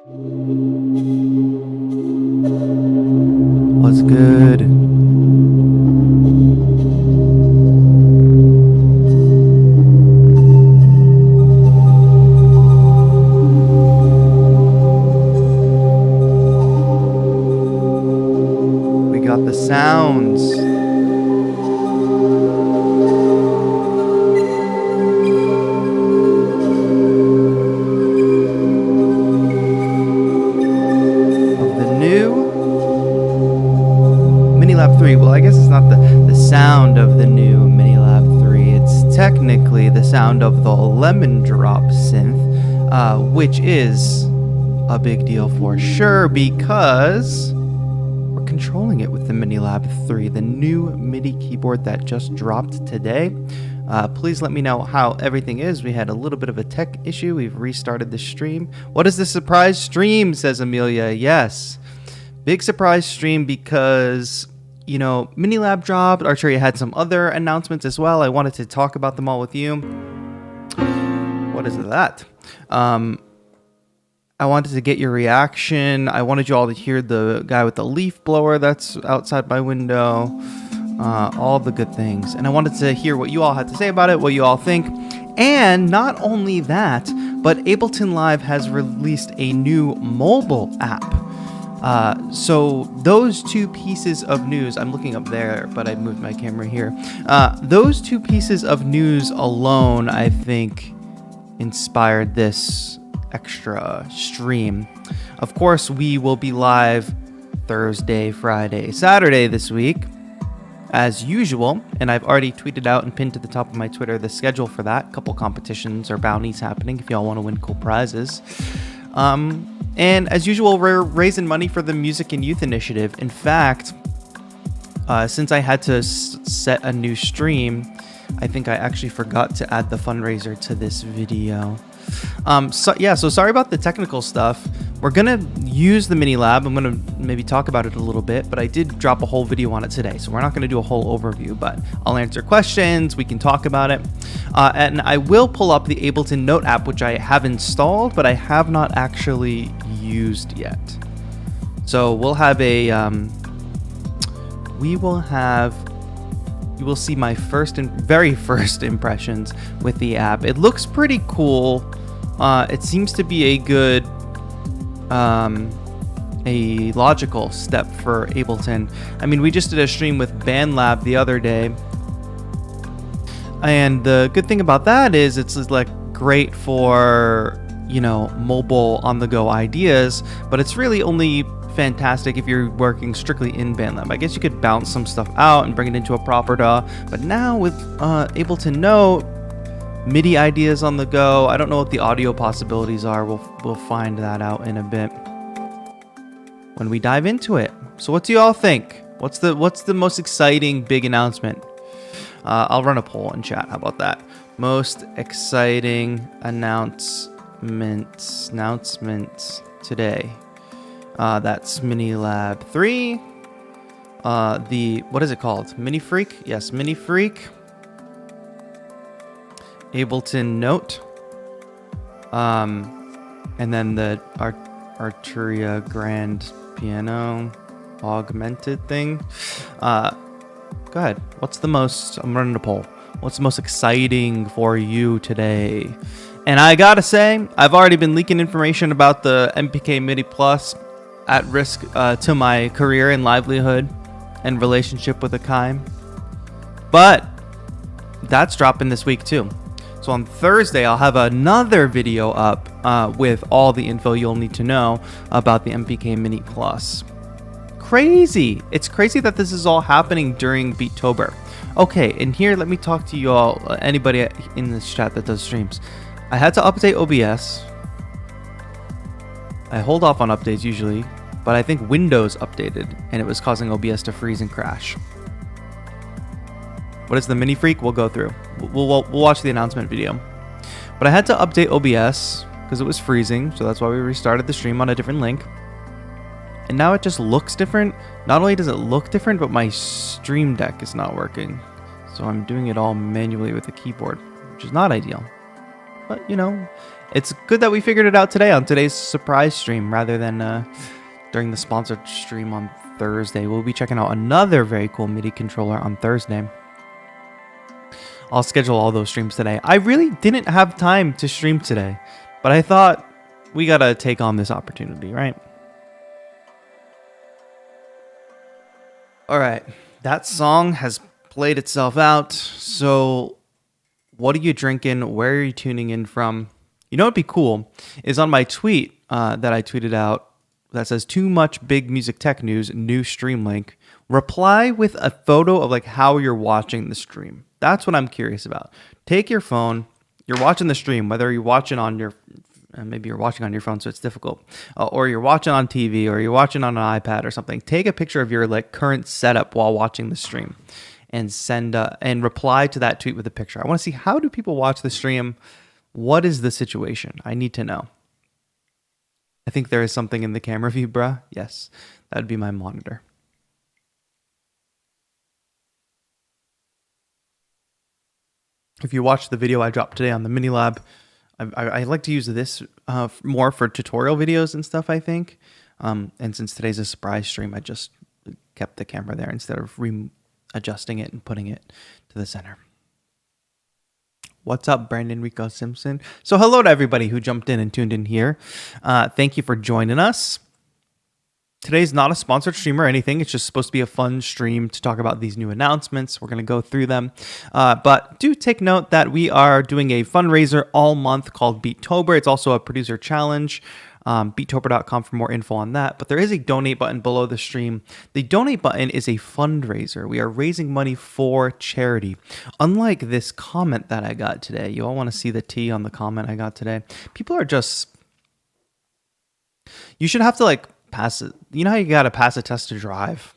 What's good? We got the sounds. Minilab 3. Well, I guess it's not the sound of the new Minilab 3. It's technically the sound of the Lemon Drop synth, which is a big deal for sure because we're controlling it with the Minilab 3, the new MIDI keyboard that just dropped today. Please let me know how everything is. We had a little bit of a tech issue. We've restarted the stream. What is the surprise stream, says Amelia. Yes. Big surprise stream because, you know, Minilab dropped. Arturia had some other announcements as well. I wanted to talk about them all with you. What is that? I wanted to get your reaction. I wanted you all to hear the guy with the leaf blower that's outside my window. All the good things. And I wanted to hear what you all had to say about it, what you all think. And not only that, but Ableton Live has released a new mobile app. So those two pieces of news, I'm looking up there, but I moved my camera here. Those two pieces of news alone, I think, inspired this extra stream. Of course, we will be live Thursday, Friday, Saturday this week, as usual. And I've already tweeted out and pinned to the top of my Twitter the schedule for that. A couple competitions or bounties happening if y'all want to win cool prizes. And as usual, we're raising money for the Music and Youth Initiative. In fact, since I had to set a new stream, I think I actually forgot to add the fundraiser to this video. So sorry about the technical stuff. We're going to use the Minilab. I'm going to maybe talk about it a little bit, but I did drop a whole video on it today. So we're not going to do a whole overview, but I'll answer questions. We can talk about it. And I will pull up the Ableton Note app, which I have installed, but I have not actually used yet. So we'll have a, you will see my very first impressions with the app. It looks pretty cool. It seems to be a good, a logical step for Ableton. I mean, we just did a stream with BandLab the other day. And the good thing about that is it's like great for, you know, mobile on the go ideas, but it's really only fantastic if you're working strictly in BandLab. I guess you could bounce some stuff out and bring it into a proper DAW, but now with Ableton Note, MIDI ideas on the go. I don't know what the audio possibilities are. We'll find that out in a bit when we dive into it. So what do you all think? What's the most exciting big announcement? I'll run a poll in chat. How about that? Most exciting announcements today. That's Minilab 3. What is it called? Mini Freak? Yes, Mini Freak. Ableton Note. And then the Arturia Grand Piano augmented thing. Go ahead. I'm running a poll. What's the most exciting for you today? And I gotta say, I've already been leaking information about the MPK MIDI Plus at risk to my career and livelihood and relationship with Akai. But that's dropping this week too. So on Thursday, I'll have another video up with all the info you'll need to know about the MPK Mini Plus. Crazy. It's crazy that this is all happening during Beattober. Okay, and here, let me talk to you all, anybody in this chat that does streams. I had to update OBS. I hold off on updates usually, but I think Windows updated, and it was causing OBS to freeze and crash. What is the Mini Freak? We'll go through. We'll watch the announcement video. But I had to update OBS because it was freezing, so that's why we restarted the stream on a different link. And now it just looks different. Not only does it look different, but my Stream Deck is not working. So I'm doing it all manually with the keyboard, which is not ideal. But, you know, it's good that we figured it out today on today's surprise stream rather than during the sponsored stream on Thursday. We'll be checking out another very cool MIDI controller on Thursday. I'll schedule all those streams today. I really didn't have time to stream today, but I thought we gotta take on this opportunity, right? All right, that song has played itself out. So what are you drinking? Where are you tuning in from? You know what'd be cool is on my tweet that I tweeted out that says too much big music tech news, new stream link. Reply with a photo of like how you're watching the stream. That's what I'm curious about. Take your phone. You're watching the stream, whether you're watching on your, maybe you're watching on your phone, so it's difficult, or you're watching on TV, or you're watching on an iPad or something. Take a picture of your like current setup while watching the stream, and send and reply to that tweet with a picture. I want to see, how do people watch the stream? What is the situation? I need to know. I think there is something in the camera view, bruh. Yes, that would be my monitor. If you watch the video I dropped today on the Minilab, I like to use this more for tutorial videos and stuff, I think. And since today's a surprise stream, I just kept the camera there instead of adjusting it and putting it to the center. What's up, Brandon Rico Simpson? So hello to everybody who jumped in and tuned in here. Thank you for joining us. Today's not a sponsored stream or anything. It's just supposed to be a fun stream to talk about these new announcements. We're going to go through them. But do take note that we are doing a fundraiser all month called Beattober. It's also a producer challenge. Beattober.com for more info on that. But there is a donate button below the stream. The donate button is a fundraiser. We are raising money for charity. Unlike this comment that I got today, you all want to see the T on the comment I got today. People are just, you should have to like pass it. You know how you got to pass a test to drive?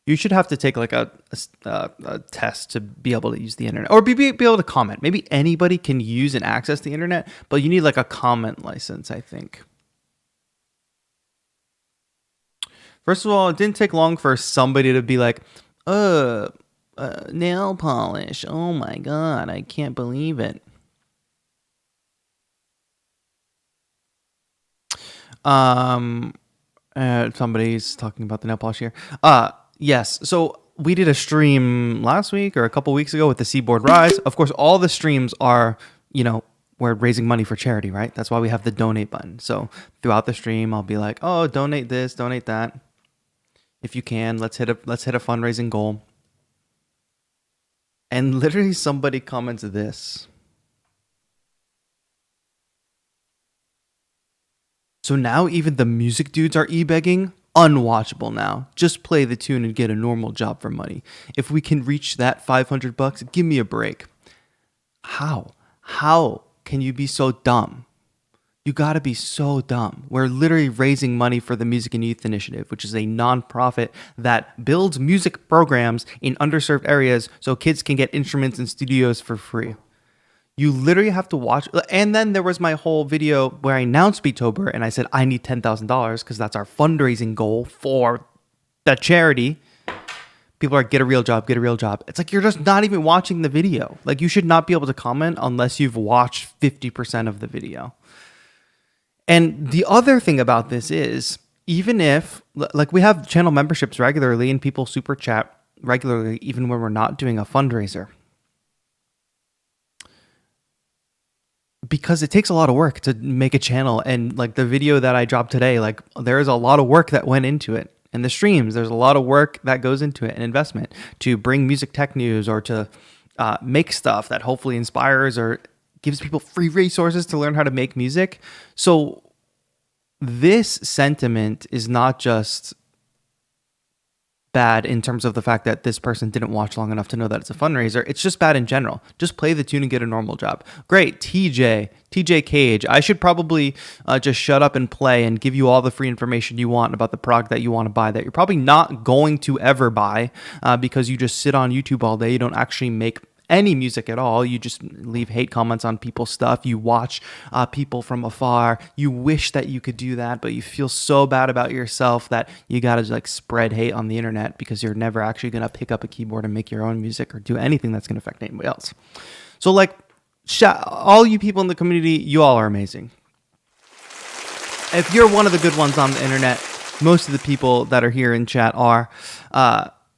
You should have to take like a test to be able to use the internet, or be able to comment. Maybe anybody can use and access the internet, but you need like a comment license, I think. First of all, it didn't take long for somebody to be like, nail polish. Oh my God, I can't believe it. Somebody's talking about the nail polish here. Yes, so we did a stream last week or a couple weeks ago with the Seaboard Rise. Of course, all the streams are, you know, we're raising money for charity, right? That's why we have the donate button. So throughout the stream, I'll be like, oh, donate this, donate that. If you can, let's hit a fundraising goal. And literally somebody comments this. So now even the music dudes are e-begging? Unwatchable now. Just play the tune and get a normal job for money. If we can reach that $500, give me a break. How? How can you be so dumb? You gotta be so dumb. We're literally raising money for the Music and Youth Initiative, which is a nonprofit that builds music programs in underserved areas so kids can get instruments in studios for free. You literally have to watch. And then there was my whole video where I announced Beattober and I said, I need $10,000 because that's our fundraising goal for the charity. People are get a real job, get a real job. It's like, you're just not even watching the video. Like, you should not be able to comment unless you've watched 50% of the video. And the other thing about this is, even if, like, we have channel memberships regularly and people super chat regularly, even when we're not doing a fundraiser. Because it takes a lot of work to make a channel, and like the video that I dropped today, like there's a lot of work that went into it. And the streams, there's a lot of work that goes into it, and investment to bring music tech news or to make stuff that hopefully inspires or gives people free resources to learn how to make music. So this sentiment is not just bad in terms of the fact that this person didn't watch long enough to know that it's a fundraiser. It's just bad in general. Just play the tune and get a normal job. Great. TJ Cage. I should probably just shut up and play and give you all the free information you want about the product that you want to buy that you're probably not going to ever buy because you just sit on YouTube all day. You don't actually make any music at all. You just leave hate comments on people's stuff. You watch people from afar. You wish that you could do that, but you feel so bad about yourself that you gotta like spread hate on the internet because you're never actually gonna pick up a keyboard and make your own music or do anything that's gonna affect anybody else. So like, all you people in the community, you all are amazing. If you're one of the good ones on the internet, most of the people that are here in chat are.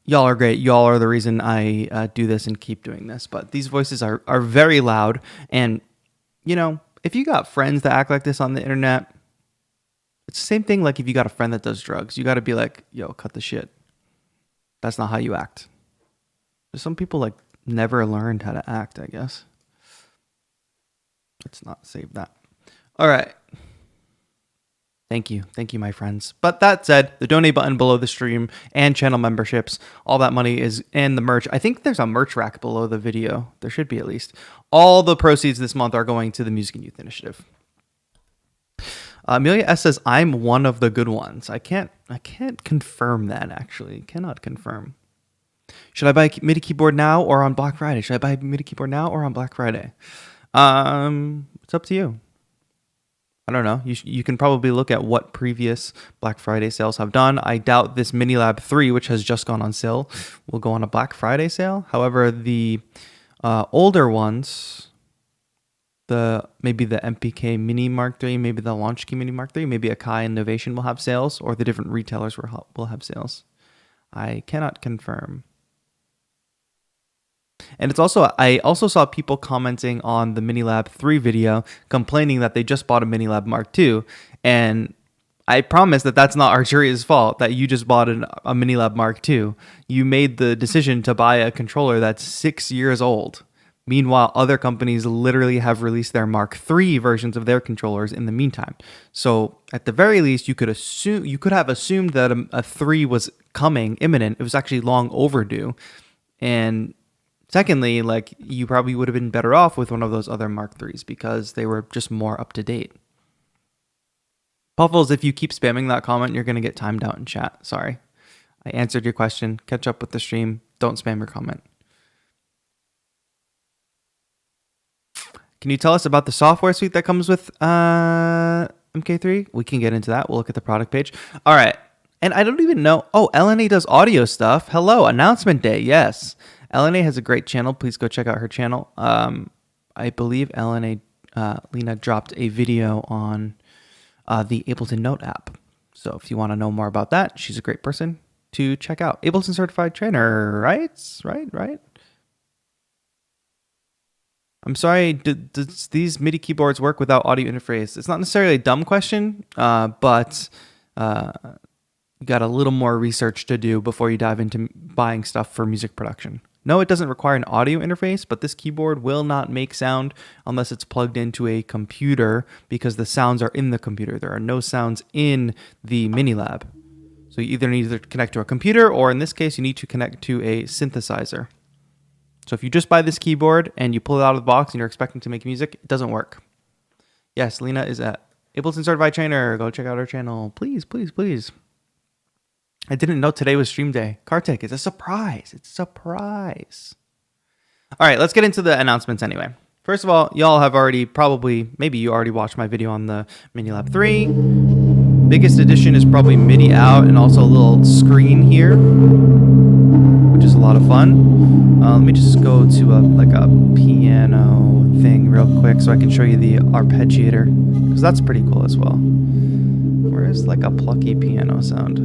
Y'all are great. Y'all are the reason I do this and keep doing this. But these voices are very loud. And, you know, if you got friends that act like this on the internet, it's the same thing like if you got a friend that does drugs. You got to be like, yo, cut the shit. That's not how you act. Some people like never learned how to act, I guess. Let's not save that. All right. Thank you, my friends. But that said, the donate button below the stream and channel memberships, all that money is, and the merch. I think there's a merch rack below the video. There should be at least. All the proceeds this month are going to the Music and Youth Initiative. Amelia S says, I'm one of the good ones. I can't confirm that, actually. Cannot confirm. Should I buy a MIDI keyboard now or on Black Friday? It's up to you. I don't know. You can probably look at what previous Black Friday sales have done. I doubt this Minilab 3, which has just gone on sale, will go on a Black Friday sale. However, the older ones, maybe the MPK Mini Mark III, maybe the Launch Key Mini Mark III, maybe Akai Innovation will have sales, or the different retailers will have sales. I cannot confirm. And I also saw people commenting on the Minilab 3 video complaining that they just bought a Minilab Mark II. And I promise that that's not Arturia's fault that you just bought a Minilab Mark II. You made the decision to buy a controller that's 6 years old. Meanwhile, other companies literally have released their Mark III versions of their controllers in the meantime. So at the very least, you could have assumed that a 3 was coming, imminent. It was actually long overdue. And secondly, like, you probably would have been better off with one of those other Mark IIIs because they were just more up to date. Puffles, if you keep spamming that comment, you're going to get timed out in chat. Sorry. I answered your question. Catch up with the stream. Don't spam your comment. Can you tell us about the software suite that comes with MK3? We can get into that. We'll look at the product page. All right. And I don't even know. Oh, LNA does audio stuff. Hello. Announcement day. Yes. LNA has a great channel. Please go check out her channel. I believe LNA, Lena dropped a video on the Ableton Note app. So if you want to know more about that, she's a great person to check out. Ableton certified trainer, right? Right. I'm sorry, does these MIDI keyboards work without audio interface? It's not necessarily a dumb question, but you got a little more research to do before you dive into buying stuff for music production. No, it doesn't require an audio interface, but this keyboard will not make sound unless it's plugged into a computer because the sounds are in the computer. There are no sounds in the Minilab. So you either need to connect to a computer or in this case, you need to connect to a synthesizer. So if you just buy this keyboard and you pull it out of the box and you're expecting to make music, it doesn't work. Yes, Lena is at Ableton Certified Trainer. Go check out her channel. Please, please, please. I didn't know today was stream day. Kartik, it's a surprise. It's a surprise. All right, let's get into the announcements anyway. First of all, y'all have maybe you already watched my video on the Minilab 3. Biggest addition is probably MIDI out and also a little screen here, which is a lot of fun. Let me just go to a piano thing real quick so I can show you the arpeggiator, because that's pretty cool as well. Where is like a plucky piano sound?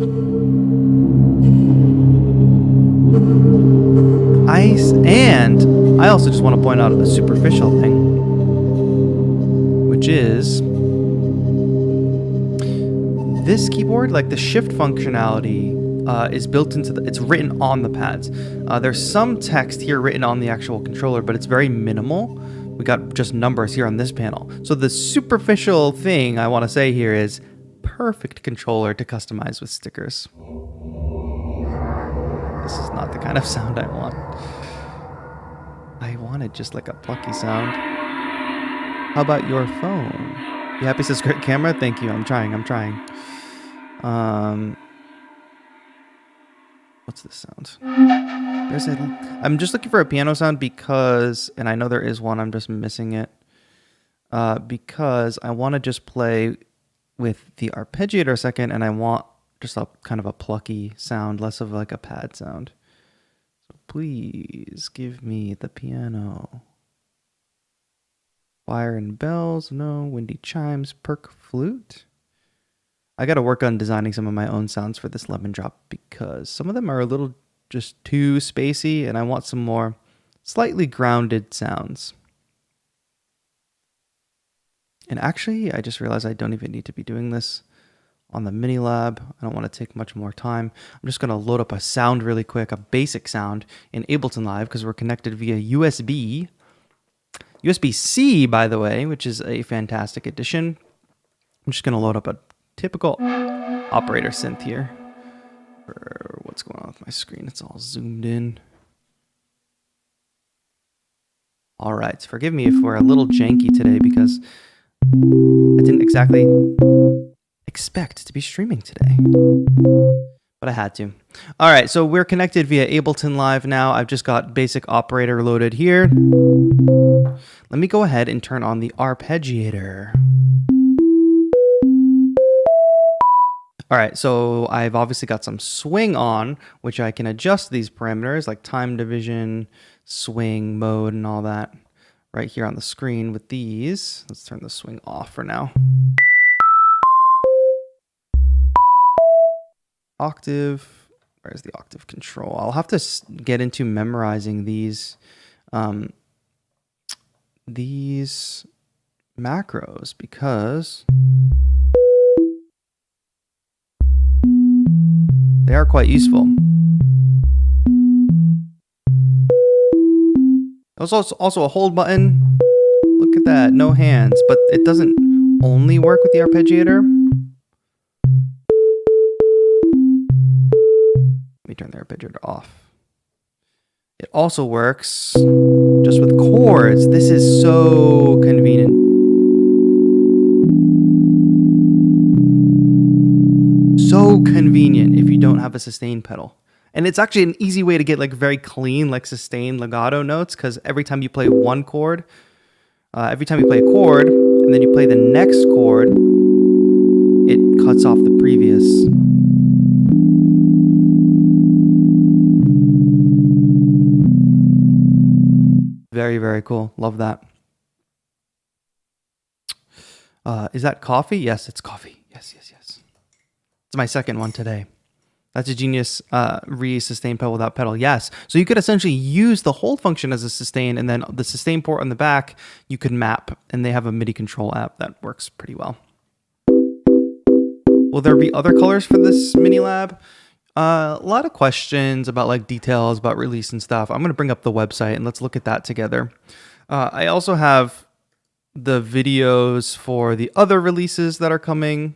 I also just want to point out a superficial thing, which is this keyboard, like the shift functionality is built into it's written on the pads. There's some text here written on the actual controller, but it's very minimal. We got just numbers here on this panel. So the superficial thing I want to say here is perfect controller to customize with stickers. This is not the kind of sound I want. I wanted just like a plucky sound. How about your phone? You happy says great camera? Thank you. I'm trying. What's this sound? I'm just looking for a piano sound because, and I know there is one, I'm just missing it. Because I want to just play with the arpeggiator a second, and I want just a kind of a plucky sound, less of like a pad sound. So please give me the piano. Choir and bells, no. Windy chimes, perk flute. I got to work on designing some of my own sounds for this lemon drop because some of them are a little just too spacey and I want some more slightly grounded sounds. And actually, I just realized I don't even need to be doing this on the Minilab. I don't want to take much more time. I'm just going to load up a sound really quick, a basic sound in Ableton Live because we're connected via USB. USB-C, by the way, which is a fantastic addition. I'm just going to load up a typical operator synth here. What's going on with my screen? It's all zoomed in. All right, so forgive me if we're a little janky today because I didn't exactly expect to be streaming today, but I had to. All right, so we're connected via Ableton Live now. I've just got basic operator loaded here. Let me go ahead and turn on the arpeggiator. All right, so I've obviously got some swing on, which I can adjust these parameters like time division, swing, mode, and all that right here on the screen with these. Let's turn the swing off for now. Octave, where's the octave control? I'll have to get into memorizing these macros because they are quite useful. There's also a hold button. Look at that, no hands, but it doesn't only work with the arpeggiator. Let me turn the arpeggiator off. It also works just with chords. This is so convenient. So convenient if you don't have a sustain pedal. And it's actually an easy way to get like very clean, like sustain legato notes, because every time you play one chord, every time you play a chord, and then you play the next chord, it cuts off the previous. Very, very cool. Love that. Is that coffee? Yes, it's coffee. Yes. It's my second one today. That's a genius re-sustain pedal without pedal. Yes. So you could essentially use the hold function as a sustain, and then the sustain port on the back, you could map, and they have a MIDI control app that works pretty well. Will there be other colors for this Minilab? A lot of questions about like details about release and stuff. I'm going to bring up the website and let's look at that together. I also have the videos for the other releases that are coming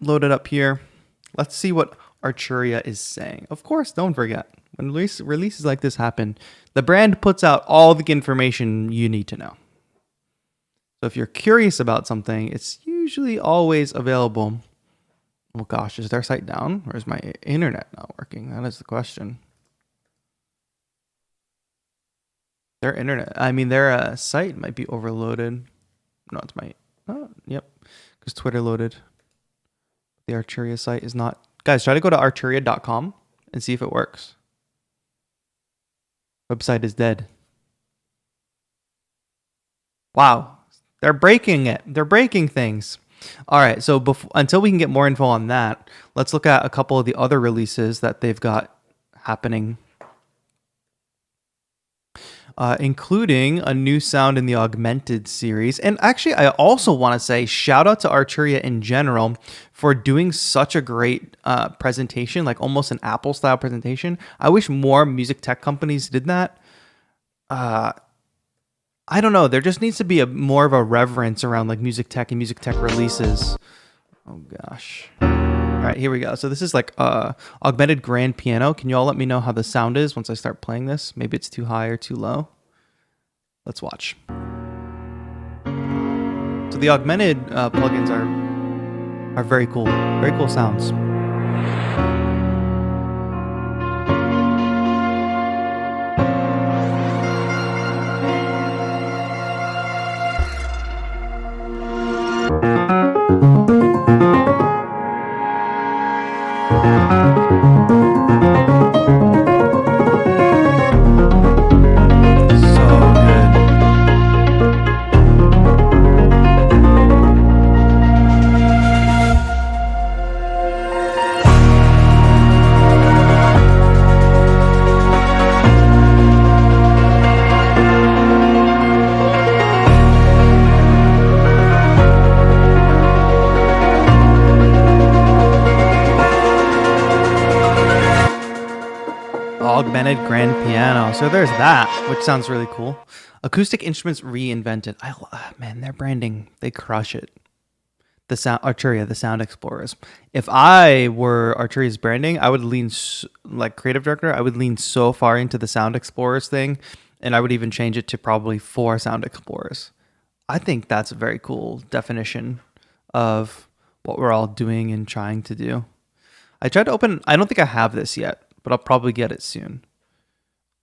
loaded up here. Let's see what Arturia is saying. Of course, don't forget, when releases like this happen, the brand puts out all the information you need to know. So if you're curious about something, it's usually always available. Oh gosh, is their site down? Or is my internet not working? That is the question. Their internet, their site might be overloaded. No, it's my, yep, because Twitter loaded. The Arturia site is not. Guys, try to go to arturia.com and see if it works. Website is dead. Wow. They're breaking it. They're breaking things. All right. So until we can get more info on that, let's look at a couple of the other releases that they've got happening. Including a new sound in the Augmented series. And actually, I also want to say shout out to Arturia in general for doing such a great presentation, like almost an Apple style presentation. I wish more music tech companies did that. I don't know. There just needs to be more of a reverence around like music tech and music tech releases. Oh gosh. All right, here we go. So this is like augmented grand piano. Can you all let me know how the sound is once I start playing this? Maybe it's too high or too low. Let's watch. So the augmented plugins are very cool. Very cool sounds. reinvented grand piano. So there's that, which sounds really cool. Acoustic instruments reinvented. Man, their branding, they crush it. The sound Arturia, the sound explorers. If I were Arturia's branding, I would lean like creative director. I would lean so far into the sound explorers thing, and I would even change it to probably 4 sound explorers. I think that's a very cool definition of what we're all doing and trying to do. I tried to open. I don't think I have this yet, but I'll probably get it soon.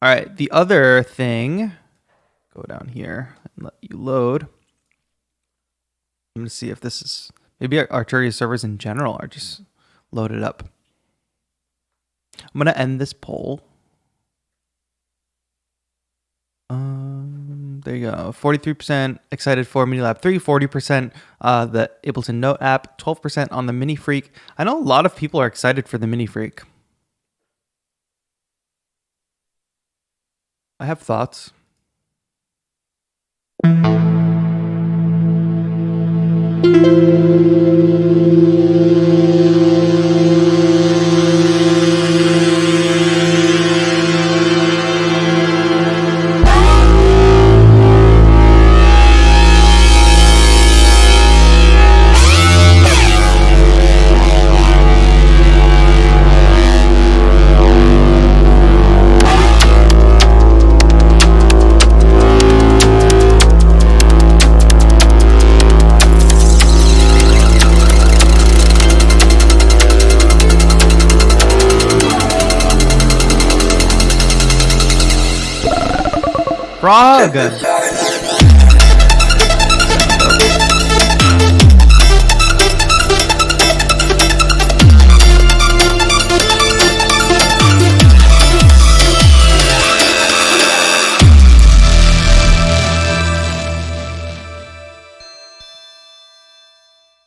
All right, the other thing. Go down here and let you load. I'm gonna see if this is. Maybe Arturia servers in general are just loaded up. I'm going to end this poll. There you go. 43% excited for Minilab 3, 40% the Ableton Note app, 12% on the Mini Freak. I know a lot of people are excited for the Mini Freak. I have thoughts. Frog!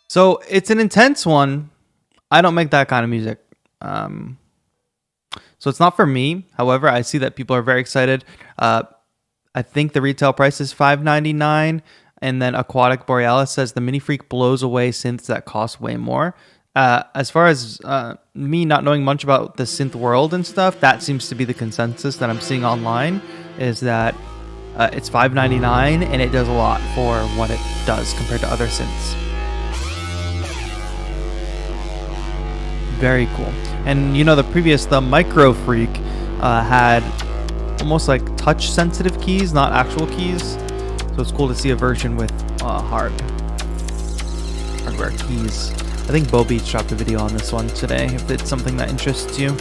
So it's an intense one. I don't make that kind of music. So it's not for me. However, I see that people are very excited. I think the retail price is $5.99, and then Aquatic Borealis says the Mini Freak blows away synths that cost way more. As far as me not knowing much about the synth world and stuff, that seems to be the consensus that I'm seeing online, is that it's $5.99 and it does a lot for what it does compared to other synths. Very cool. And you know, the Micro Freak had almost like touch sensitive keys, not actual keys. So it's cool to see a version with hardware keys. I think Bo Beach dropped a video on this one today, if it's something that interests you.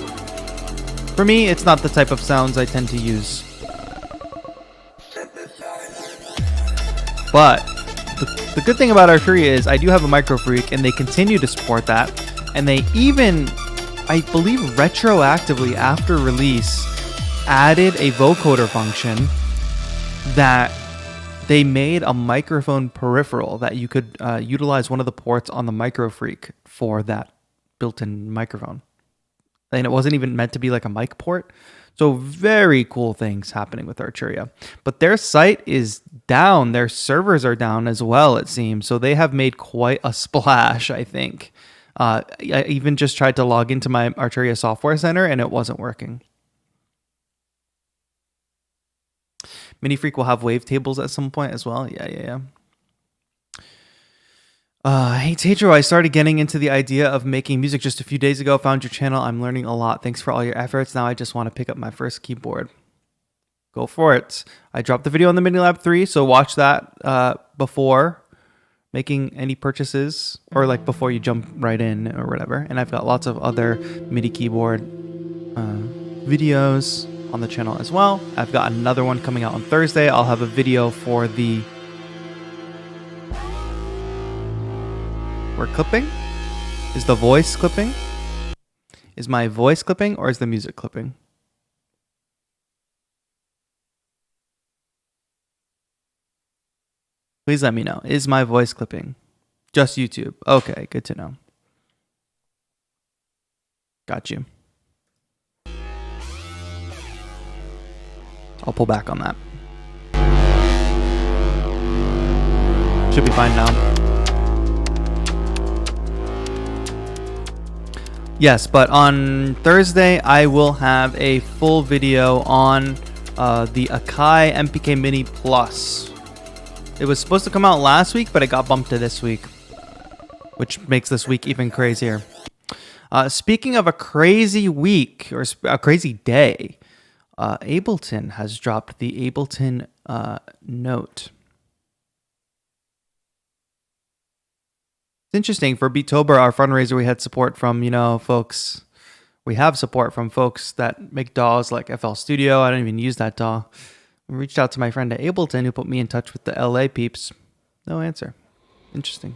For me, it's not the type of sounds I tend to use. But the good thing about Arturia is I do have a Micro Freak, and they continue to support that. And they even, I believe, retroactively after release, added a vocoder function that they made a microphone peripheral that you could utilize one of the ports on the Micro Freak for that built-in microphone. And it wasn't even meant to be like a mic port. So very cool things happening with Arturia. But their site is down. Their servers are down as well, it seems. So they have made quite a splash, I think. I even just tried to log into my Arturia Software Center and it wasn't working. Mini Freak will have wavetables at some point as well. Yeah. Hey TAETRO, I started getting into the idea of making music just a few days ago. Found your channel. I'm learning a lot. Thanks for all your efforts. Now I just want to pick up my first keyboard. Go for it. I dropped the video on the Minilab 3, so watch that before making any purchases, or like before you jump right in or whatever. And I've got lots of other MIDI keyboard videos on the channel as well. I've got another one coming out on Thursday. I'll have a video for the... We're clipping? Is the voice clipping? Is my voice clipping or is the music clipping? Please let me know. Is my voice clipping? Just YouTube. Okay, good to know. Got you. I'll pull back on that. Should be fine now. Yes, but on Thursday, I will have a full video on the Akai MPK Mini Plus. It was supposed to come out last week, but it got bumped to this week, which makes this week even crazier. Speaking of a crazy week, or a crazy day, Ableton has dropped the Ableton Note. It's interesting. For Beattober, our fundraiser, we had support from, folks. We have support from folks that make DAWs like FL Studio. I don't even use that DAW. I reached out to my friend at Ableton who put me in touch with the LA peeps. No answer. Interesting.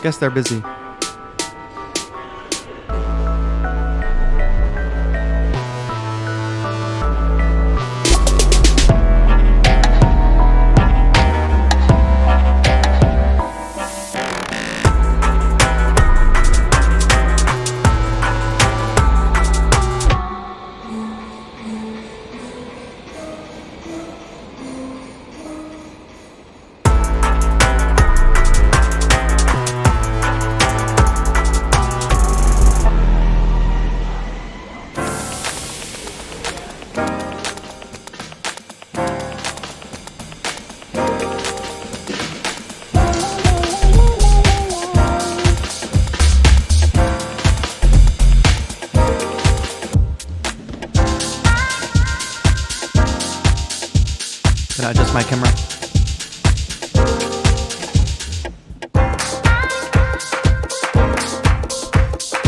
Guess they're busy. Can I adjust my camera?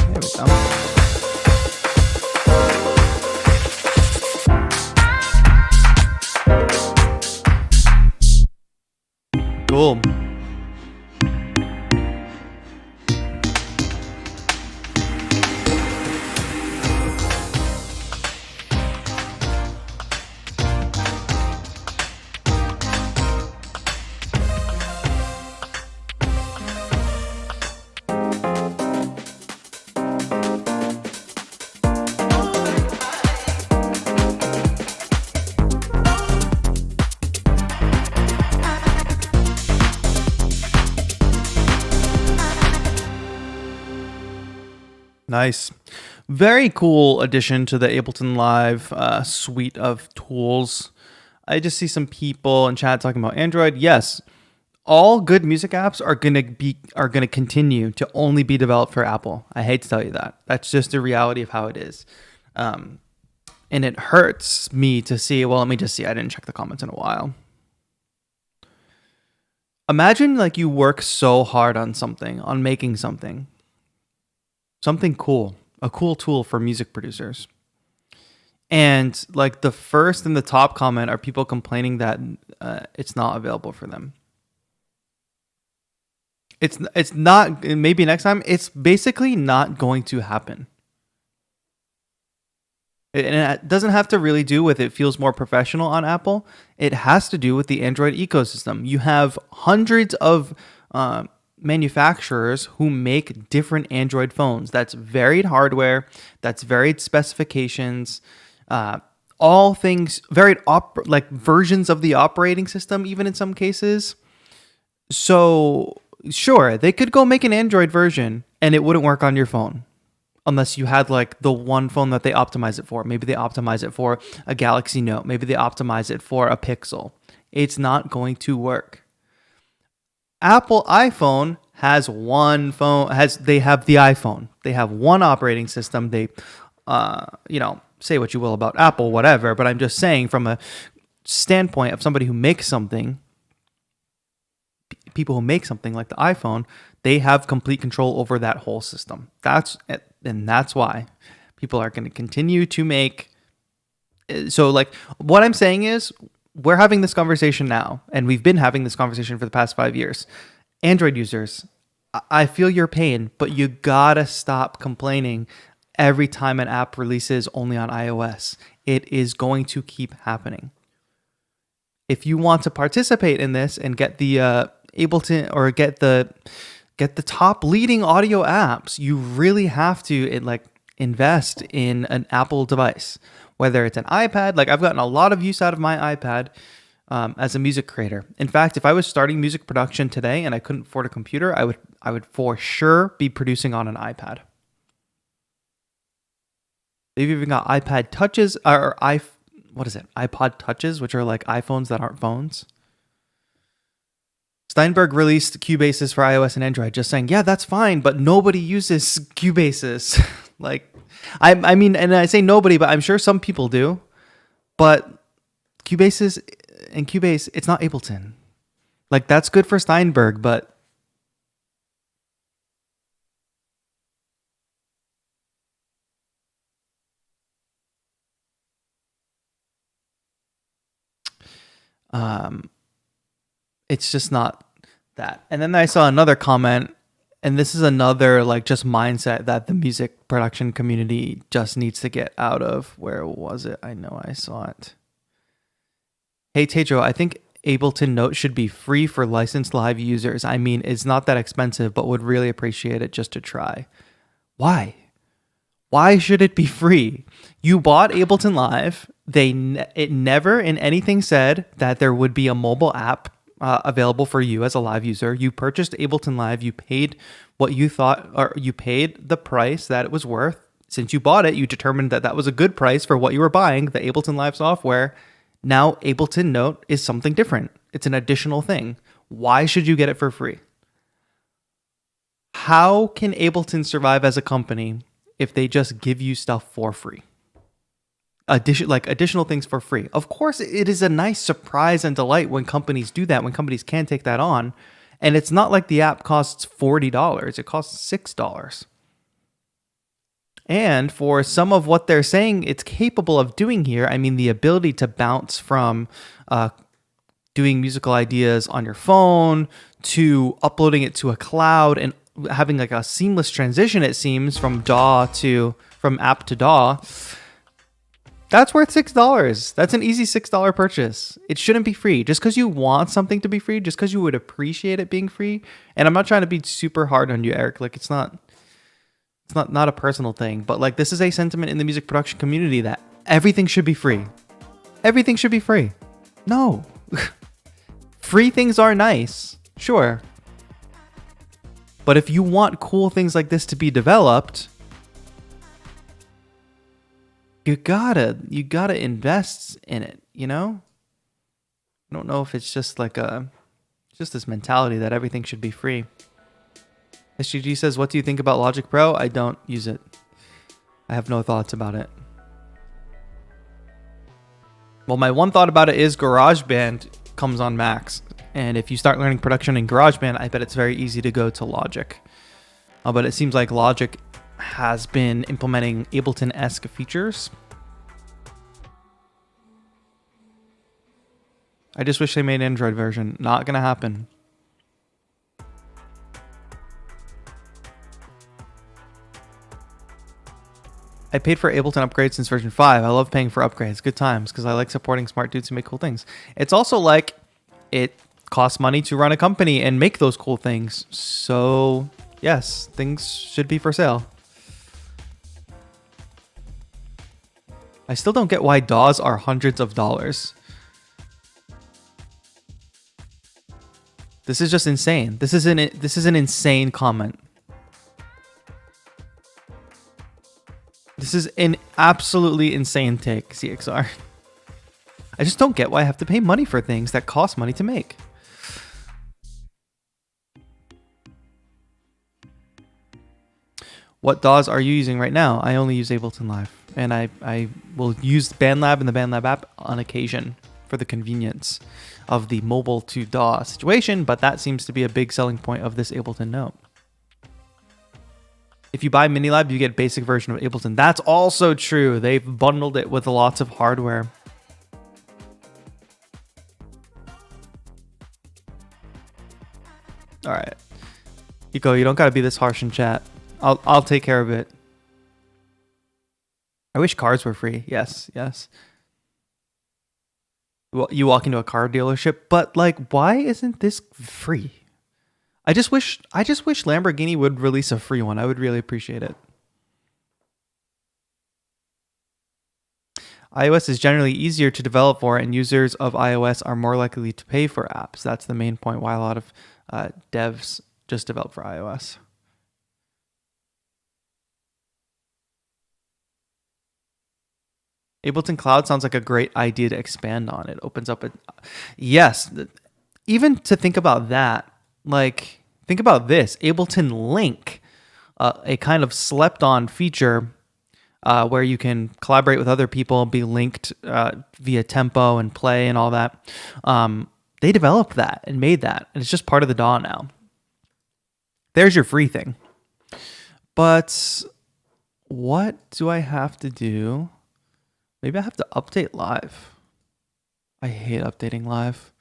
There we go. Cool. Nice. Very cool addition to the Ableton Live suite of tools. I just see some people in chat talking about Android. Yes, all good music apps are gonna continue to only be developed for Apple. I hate to tell you that. That's just the reality of how it is. And it hurts me to see. Well, let me just see. I didn't check the comments in a while. Imagine like you work so hard on something, on making something cool, a cool tool for music producers. And like the first and the top comment are people complaining that it's not available for them. It's not, maybe next time, it's basically not going to happen. And it doesn't have to really do with it feels more professional on Apple. It has to do with the Android ecosystem. You have hundreds of manufacturers who make different Android phones. That's varied hardware, that's varied specifications, all things varied like versions of the operating system, even in some cases. So sure, they could go make an Android version and it wouldn't work on your phone unless you had like the one phone that they optimize it for. Maybe they optimize it for a Galaxy Note. Maybe they optimize it for a Pixel. It's not going to work. Apple iPhone has one phone, they have the iPhone. They have one operating system. They, say what you will about Apple, whatever, but I'm just saying from a standpoint of somebody who makes something, people who make something like the iPhone, they have complete control over that whole system. That's why people are going to continue to make. So like what I'm saying is we're having this conversation now, and we've been having this conversation for the past 5 years. Android users, I feel your pain, but you gotta stop complaining every time an app releases only on iOS. It is going to keep happening. If you want to participate in this and get the Ableton or get the top leading audio apps, you really have to invest in an Apple device, whether it's an iPad. Like I've gotten a lot of use out of my iPad. as a music creator. In fact, if I was starting music production today and I couldn't afford a computer, I would for sure be producing on an iPad. They've even got iPad touches or iPod touches, which are like iPhones that aren't phones. Steinberg released Cubases for iOS and Android, just saying, yeah, that's fine, but nobody uses Cubases. Like, I mean, and I say nobody, but I'm sure some people do. But Cubases and Cubase, it's not Ableton. Like, that's good for Steinberg, but it's just not that. And then I saw another comment, and this is another like just mindset that the music production community just needs to get out of. Where was it? I know I saw it. Hey TAETRO, I think Ableton Note should be free for licensed live users. I mean, it's not that expensive, but would really appreciate it just to try. Why? Why should it be free? You bought Ableton Live. It never in anything said that there would be a mobile app available for you as a live user. You purchased Ableton Live. You paid what you thought, or you paid the price that it was worth. Since you bought it, you determined that that was a good price for what you were buying, the Ableton Live software. Now Ableton Note is something different. It's an additional thing. Why should you get it for free? How can Ableton survive as a company if they just give you stuff for free? Additional things for free. Of course, it is a nice surprise and delight when companies do that, when companies can take that on. And it's not like the app costs $40. It costs $6. And for some of what they're saying it's capable of doing here, I mean, the ability to bounce from doing musical ideas on your phone to uploading it to a cloud and having like a seamless transition, it seems, from app to DAW. That's worth $6. That's an easy $6 purchase. It shouldn't be free. Just because you want something to be free, just because you would appreciate it being free. And I'm not trying to be super hard on you, Eric. Like, it's not a personal thing, but like this is a sentiment in the music production community that everything should be free. Everything should be free. No. Free things are nice, sure. But if you want cool things like this to be developed, you gotta invest in it, you know? I don't know if it's just like just this mentality that everything should be free. SGG says, what do you think about Logic Pro? I don't use it. I have no thoughts about it. Well, my one thought about it is GarageBand comes on Macs. And if you start learning production in GarageBand, I bet it's very easy to go to Logic. But it seems like Logic has been implementing Ableton-esque features. I just wish they made an Android version. Not gonna happen. I paid for Ableton upgrades since version 5. I love paying for upgrades. Good times, because I like supporting smart dudes who make cool things. It's also like it costs money to run a company and make those cool things. So, yes, things should be for sale. I still don't get why DAWs are hundreds of dollars. This is just insane. This is an insane comment. This is an absolutely insane take, CXR. I just don't get why I have to pay money for things that cost money to make. What DAWs are you using right now? I only use Ableton Live. And I will use BandLab and the BandLab app on occasion for the convenience of the mobile to DAW situation, but that seems to be a big selling point of this Ableton Note. If you buy Minilab, you get basic version of Ableton. That's also true. They've bundled it with lots of hardware. All right. Iko, you don't got to be this harsh in chat. I'll take care of it. I wish cars were free. Yes, yes. Well, you walk into a car dealership, but like, why isn't this free? I just wish Lamborghini would release a free one. I would really appreciate it. iOS is generally easier to develop for, and users of iOS are more likely to pay for apps. That's the main point why a lot of devs just develop for iOS. Ableton Cloud sounds like a great idea to expand on. It opens up a yes. Even to think about that, like think about this: Ableton Link, a kind of slept-on feature where you can collaborate with other people, be linked via tempo and play and all that. They developed that and made that, and it's just part of the DAW now. There's your free thing. But what do I have to do? Maybe I have to update live. I hate updating live.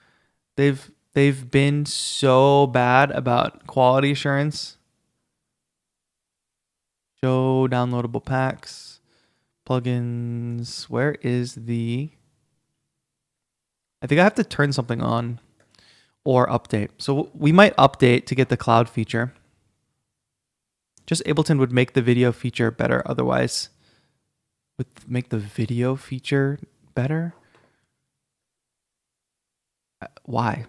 They've been so bad about quality assurance. Show downloadable packs, plugins. Where is the... I think I have to turn something on or update. So we might update to get the cloud feature. Just Ableton would make the video feature better. Otherwise, would make the video feature better? Why?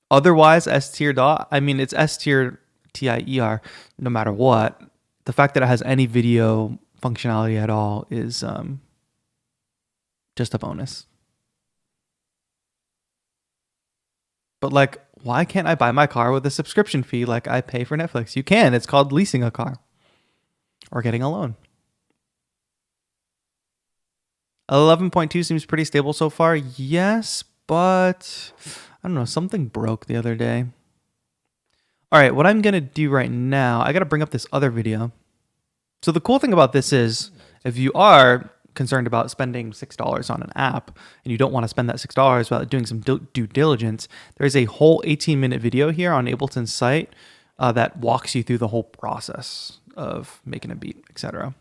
Otherwise, S tier DAW. I mean, it's S tier TIER no matter what. The fact that it has any video functionality at all is just a bonus. But like, why can't I buy my car with a subscription fee like I pay for Netflix? You can. It's called leasing a car or getting a loan. 11.2 seems pretty stable so far. Yes, but I don't know. Something broke the other day. All right, what I'm going to do right now, I got to bring up this other video. So the cool thing about this is if you are concerned about spending $6 on an app and you don't want to spend that $6 without doing some due diligence, there's a whole 18-minute video here on Ableton's site that walks you through the whole process of making a beat, etc.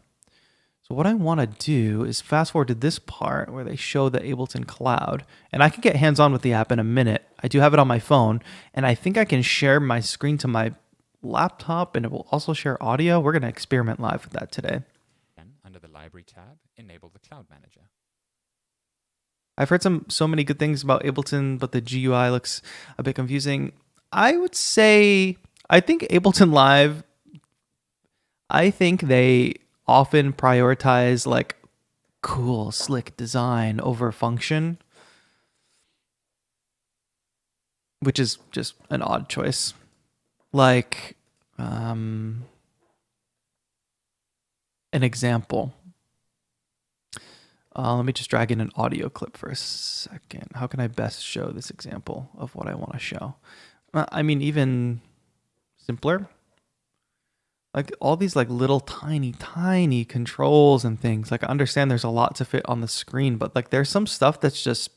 So what I want to do is fast forward to this part where they show the Ableton Cloud, and I can get hands-on with the app in a minute. I do have it on my phone, and I think I can share my screen to my laptop, and it will also share audio. We're going to experiment live with that today. Under the Library tab, enable the Cloud Manager. I've heard so many good things about Ableton, but the GUI looks a bit confusing. I would say, I think Ableton Live, I think they often prioritize like cool, slick design over function, which is just an odd choice. Like, an example. Let me just drag in an audio clip for a second. How can I best show this example of what I want to show? I mean, even simpler. Like all these like little tiny controls and things. Like I understand there's a lot to fit on the screen, but like there's some stuff that's just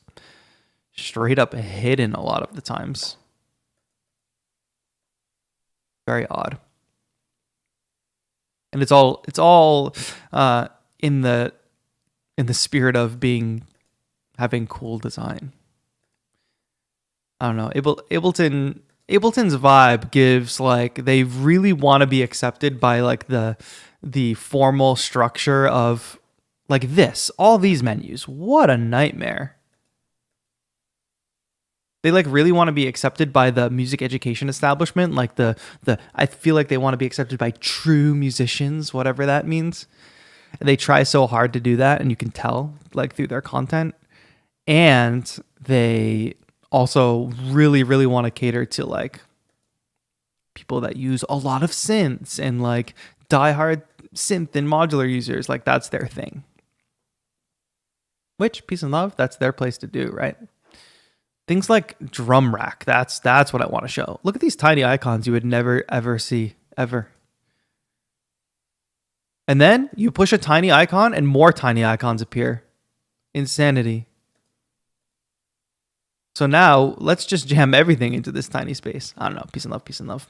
straight up hidden a lot of the times. Very odd. And it's all in the spirit of having cool design. I don't know. Ableton's vibe gives like they really want to be accepted by like the formal structure of like this. All these menus. What a nightmare. They like really want to be accepted by the music education establishment, like the I feel like they want to be accepted by true musicians, whatever that means. And they try so hard to do that, and you can tell like through their content. And they also really want to cater to like people that use a lot of synths and like diehard synth and modular users. Like that's their thing. Which, peace and love, that's their place to do, right? Things like drum rack, that's what I want to show. Look at these tiny icons you would never ever see, ever. And then you push a tiny icon and more tiny icons appear. Insanity. So now let's just jam everything into this tiny space. I don't know, peace and love, peace and love.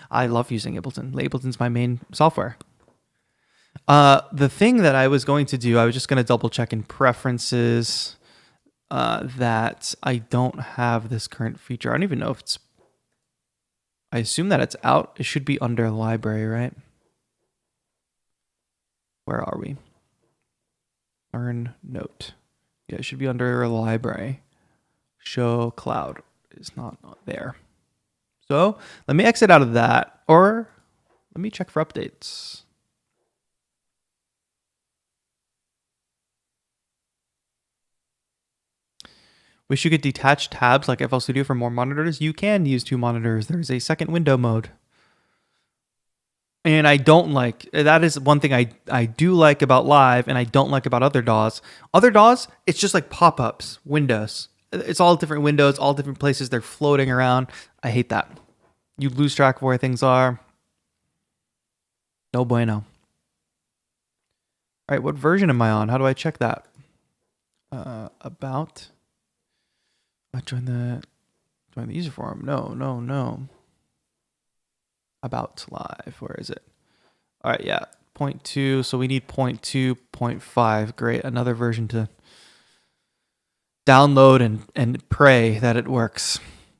I love using Ableton. Ableton's my main software. The thing that I was going to do, I was just going to double check in preferences that I don't have this current feature. I don't even know if it's, I assume that it's out. It should be under library, right? Where are we? Learn Note. Yeah, it should be under library. Show cloud is not there. So let me exit out of that, or let me check for updates. Wish you could detach tabs like FL Studio for more monitors. You can use 2 monitors. There's a second window mode. And I don't like, that is one thing I do like about Live and I don't like about other DAWs. Other DAWs, it's just like pop-ups, windows. It's all different windows, all different places. They're floating around. I hate that. You lose track of where things are. No bueno. All right, what version am I on? How do I check that? About. Join the user forum. No. About Live. Where is it? All right, yeah. 0.2. So we need 0.2, 0.5. Great. Another version to download and pray that it works.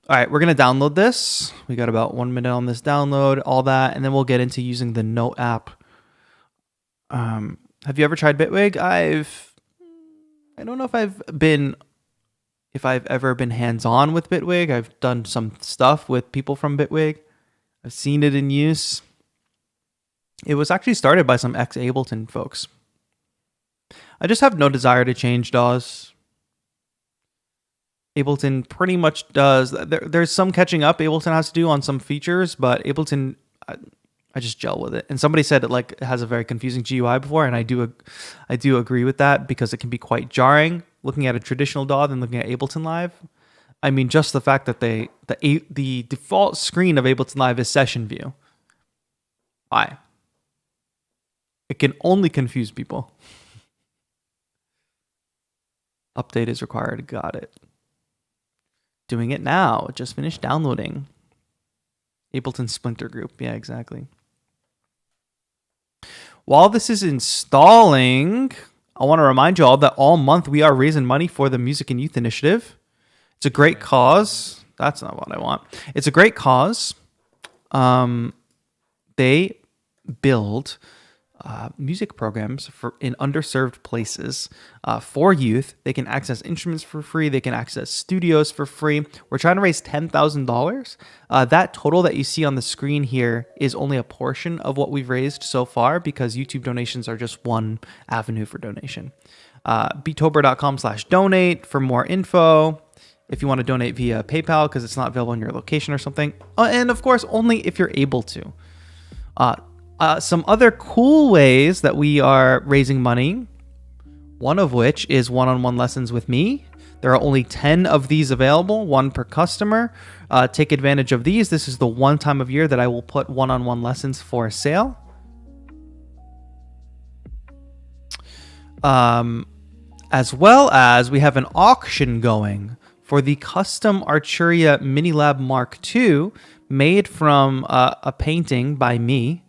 All right, we're going to download this. We got about 1 minute on this download, all that, and then we'll get into using the Note app. Have you ever tried Bitwig? I don't know if I've ever been hands-on with Bitwig. I've done some stuff with people from Bitwig. I've seen it in use. It was actually started by some ex-Ableton folks. I just have no desire to change DAWs. Ableton pretty much does. There's some catching up Ableton has to do on some features, but Ableton, I just gel with it. And somebody said it has a very confusing GUI before, and I do agree with that because it can be quite jarring looking at a traditional DAW than looking at Ableton Live. I mean, just the fact that the default screen of Ableton Live is session view. Why? It can only confuse people. Update is required. Got it. Doing it now. Just finished downloading. Ableton Splinter Group. Yeah, exactly. While this is installing, I want to remind you all that all month we are raising money for the Music and Youth Initiative. It's a great cause. That's not what I want. It's a great cause. They build music programs in underserved places for youth. They can access instruments for free. They can access studios for free. We're trying to raise $10,000. That total that you see on the screen here is only a portion of what we've raised so far because YouTube donations are just one avenue for donation. Beatober.com/donate for more info. If you want to donate via PayPal because it's not available in your location or something. And of course, only if you're able to. Some other cool ways that we are raising money, one of which is one-on-one lessons with me. There are only 10 of these available, 1 per customer. Take advantage of these. This is the one time of year that I will put one-on-one lessons for sale. As well as we have an auction going for the custom Arturia Minilab Mark II made from a painting by me.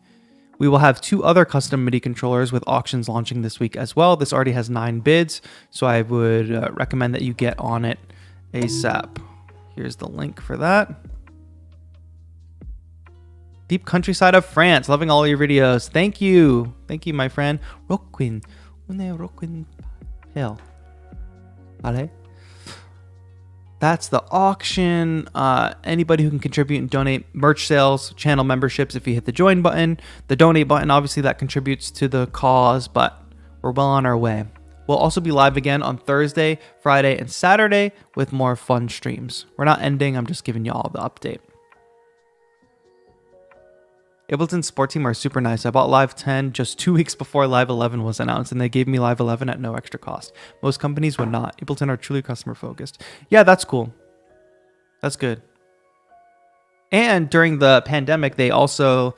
We will have 2 other custom MIDI controllers with auctions launching this week as well. This already has 9 bids, so I would recommend that you get on it ASAP. Here's the link for that. Deep countryside of France. Loving all your videos. Thank you. Thank you, my friend. Roquin. Roquin. Hell. Allez. That's the auction. Anybody who can contribute and donate, merch sales, channel memberships if you hit the join button. The donate button, obviously that contributes to the cause, but we're well on our way. We'll also be live again on Thursday, Friday, and Saturday with more fun streams. We're not ending, I'm just giving you all the update. Ableton Sport Team are super nice. I bought Live 10 just 2 weeks before Live 11 was announced, and they gave me Live 11 at no extra cost. Most companies would not. Ableton are truly customer focused. Yeah, that's cool. That's good. And during the pandemic, they also,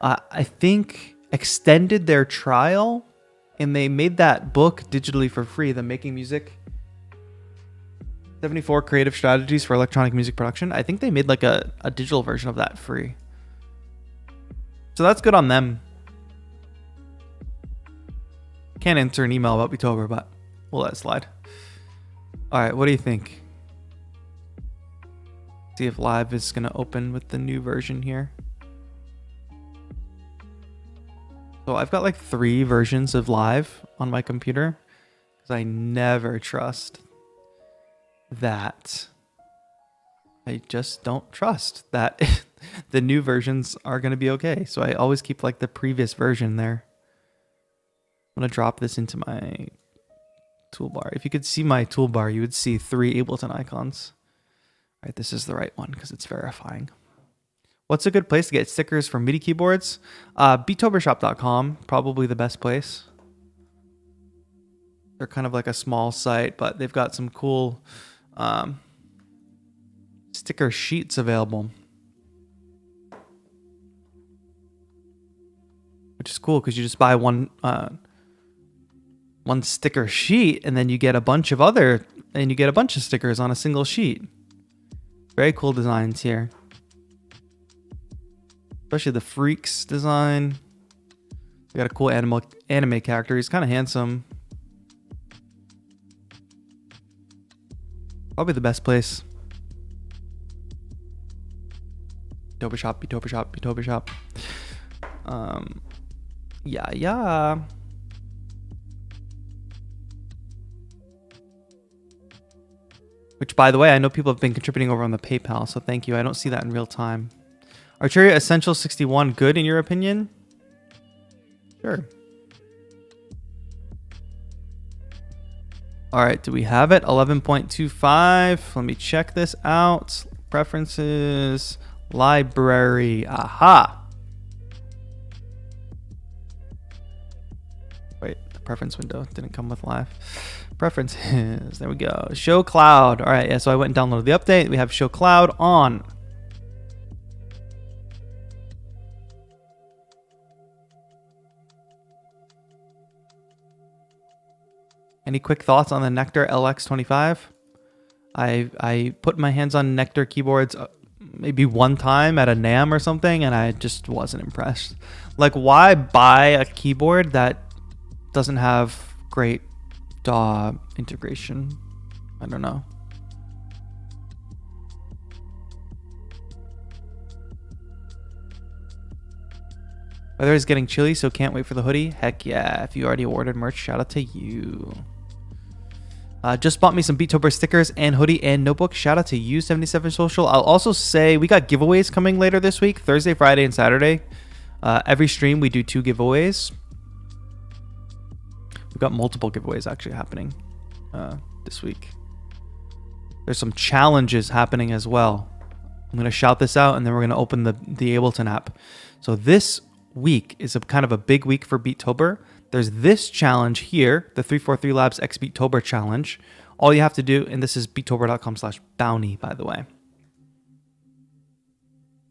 I think, extended their trial, and they made that book digitally for free, The Making Music 74 Creative Strategies for Electronic Music Production. I think they made like a digital version of that free. So that's good on them. Can't answer an email about Beatober, but we'll let it slide. All right, what do you think? See if Live is going to open with the new version here. So I've got like 3 versions of Live on my computer. because I never trust that. I just don't trust that the new versions are going to be okay. So I always keep like the previous version there. I'm going to drop this into my toolbar. If you could see my toolbar, you would see 3 Ableton icons. All right, this is the right one because it's verifying. What's a good place to get stickers for MIDI keyboards? Beattobershop.com, probably the best place. They're kind of like a small site, but they've got some cool sticker sheets available, which is cool because you just buy one sticker sheet and then you get a bunch of stickers on a single sheet. Very cool designs here, especially the Freaks design. We got a cool anime character. He's kind of handsome. Probably the best place. Beattobershop. Yeah. Which, by the way, I know people have been contributing over on the PayPal, so thank you. I don't see that in real time. Arturia Essential 61, good in your opinion? Sure. All right, do we have it? 11.25. Let me check this out. Preferences, library. Aha. Wait, the preference window didn't come with live. Preferences. There we go. Show cloud. All right, yeah, so I went and downloaded the update. We have show cloud on. Any quick thoughts on the Nectar LX25? I put my hands on Nectar keyboards maybe one time at a NAMM or something, and I just wasn't impressed. Like, why buy a keyboard that doesn't have great DAW integration? I don't know. Weather is getting chilly, so can't wait for the hoodie. Heck yeah. If you already ordered merch, shout out to you. Just bought me some Beattober stickers and hoodie and notebook. Shout out to you, 77 Social. I'll also say we got giveaways coming later this week, Thursday, Friday, and Saturday. Every stream we do 2 giveaways. We've got multiple giveaways actually happening this week. There's some challenges happening as well. I'm going to shout this out, and then we're going to open the Ableton app. So this week is a kind of a big week for Beattober. There's this challenge here, the 343 Labs X Beattober challenge. All you have to do, and this is beattober.com/bounty, by the way,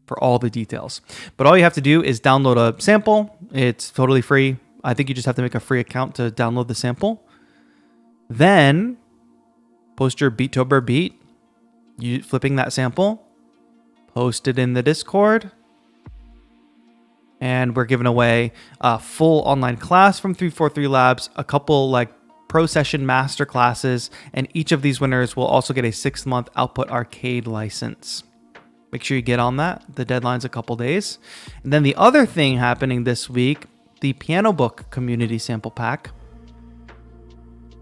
for all the details. But all you have to do is download a sample. It's totally free. I think you just have to make a free account to download the sample. Then post your Beattober beat, you flipping that sample, post it in the Discord. And we're giving away a full online class from 343 Labs, a couple like pro session master classes, and each of these winners will also get a 6-month Output Arcade license. Make sure you get on that. The deadline's a couple days. And then the other thing happening this week, the Piano Book Community Sample Pack.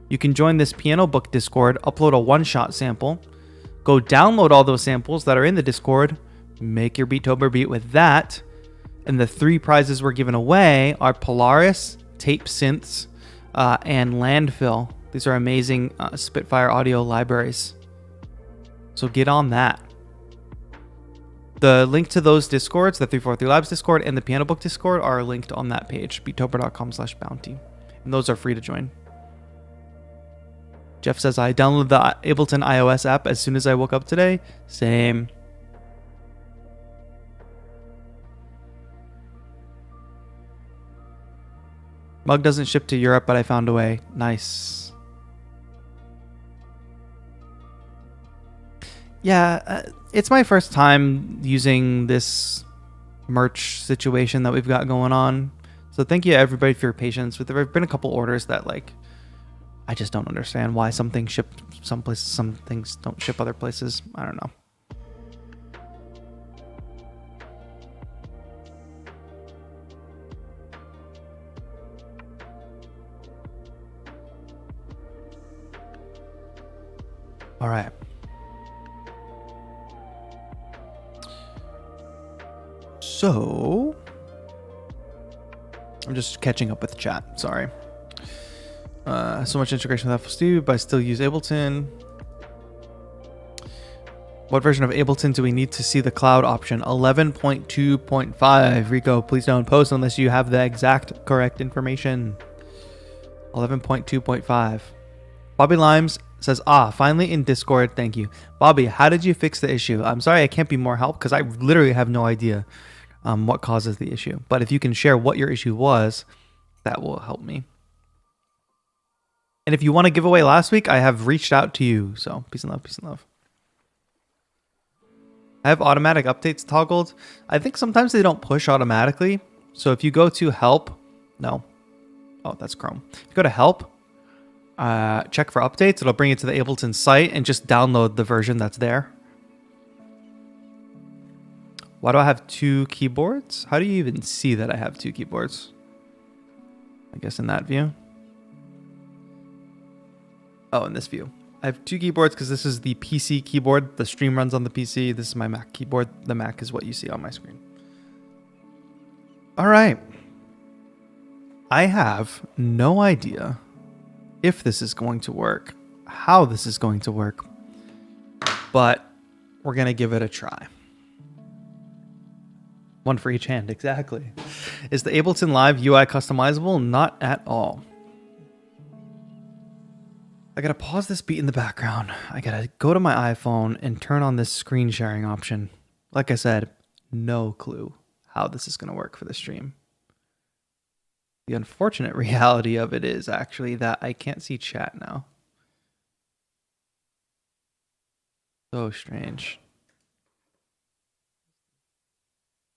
You can join this Piano Book Discord, upload a one-shot sample, go download all those samples that are in the Discord, make your Beattober beat with that. And the 3 prizes we're giving away are Polaris, Tape Synths, and Landfill. These are amazing Spitfire audio libraries. So get on that. The link to those Discords, the 343 Labs Discord and the Piano Book Discord, are linked on that page, beattober.com/bounty. And those are free to join. Jeff says, I downloaded the Ableton iOS app as soon as I woke up today. Same. Mug doesn't ship to Europe, but I found a way. Nice. Yeah, it's my first time using this merch situation that we've got going on. So thank you everybody for your patience. There have been a couple orders that like I just don't understand why some things ship some places, some things don't ship other places. I don't know. All right. So I'm just catching up with chat. Sorry. So much integration with FL Studio, but I still use Ableton. What version of Ableton do we need to see the cloud option? 11.2.5. Rico, please don't post unless you have the exact correct information. 11.2.5. Bobby Limes says, finally in Discord. Thank you. Bobby, how did you fix the issue? I'm sorry I can't be more help because I literally have no idea what causes the issue. But if you can share what your issue was, that will help me. And if you want to give away last week, I have reached out to you. So peace and love, peace and love. I have automatic updates toggled. I think sometimes they don't push automatically. So if you go to help, no. Oh, that's Chrome. If you go to help, check for updates. It'll bring you to the Ableton site and just download the version that's there. Why do I have 2 keyboards? How do you even see that I have 2 keyboards? I guess in that view. Oh, in this view. I have 2 keyboards because this is the PC keyboard. The stream runs on the PC. This is my Mac keyboard. The Mac is what you see on my screen. All right. I have no idea if this is going to work, how this is going to work, but we're going to give it a try. One for each hand, exactly. Is the Ableton Live UI customizable? Not at all. I gotta pause this beat in the background. I gotta go to my iPhone and turn on this screen sharing option. Like I said, no clue how this is gonna work for the stream. The unfortunate reality of it is actually that I can't see chat now. So strange.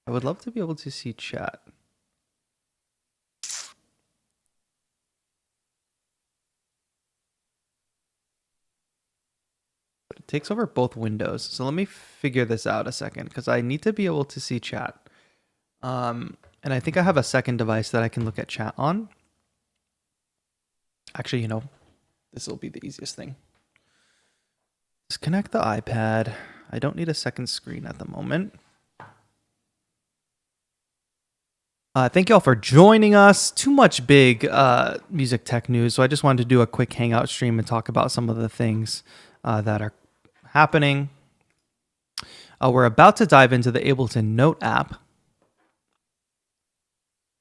I would love to be able to see chat. But it takes over both windows. So let me figure this out a second because I need to be able to see chat. And I think I have a second device that I can look at chat on. Actually, you know, this will be the easiest thing. Just connect the iPad. I don't need a second screen at the moment. Thank you all for joining us. Too much big music tech news, so I just wanted to do a quick hangout stream and talk about some of the things that are happening. We're about to dive into the Ableton Note app,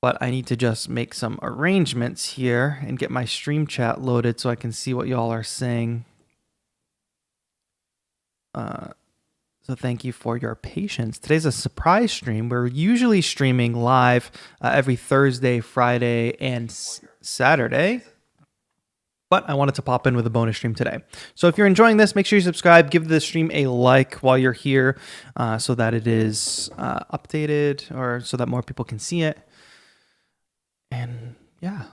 but I need to just make some arrangements here and get my stream chat loaded so I can see what y'all are saying. So thank you for your patience. Today's a surprise stream. We're usually streaming live every Thursday, Friday, and Saturday. But I wanted to pop in with a bonus stream today. So if you're enjoying this, make sure you subscribe. Give the stream a like while you're here so that it is updated or so that more people can see it. And yeah,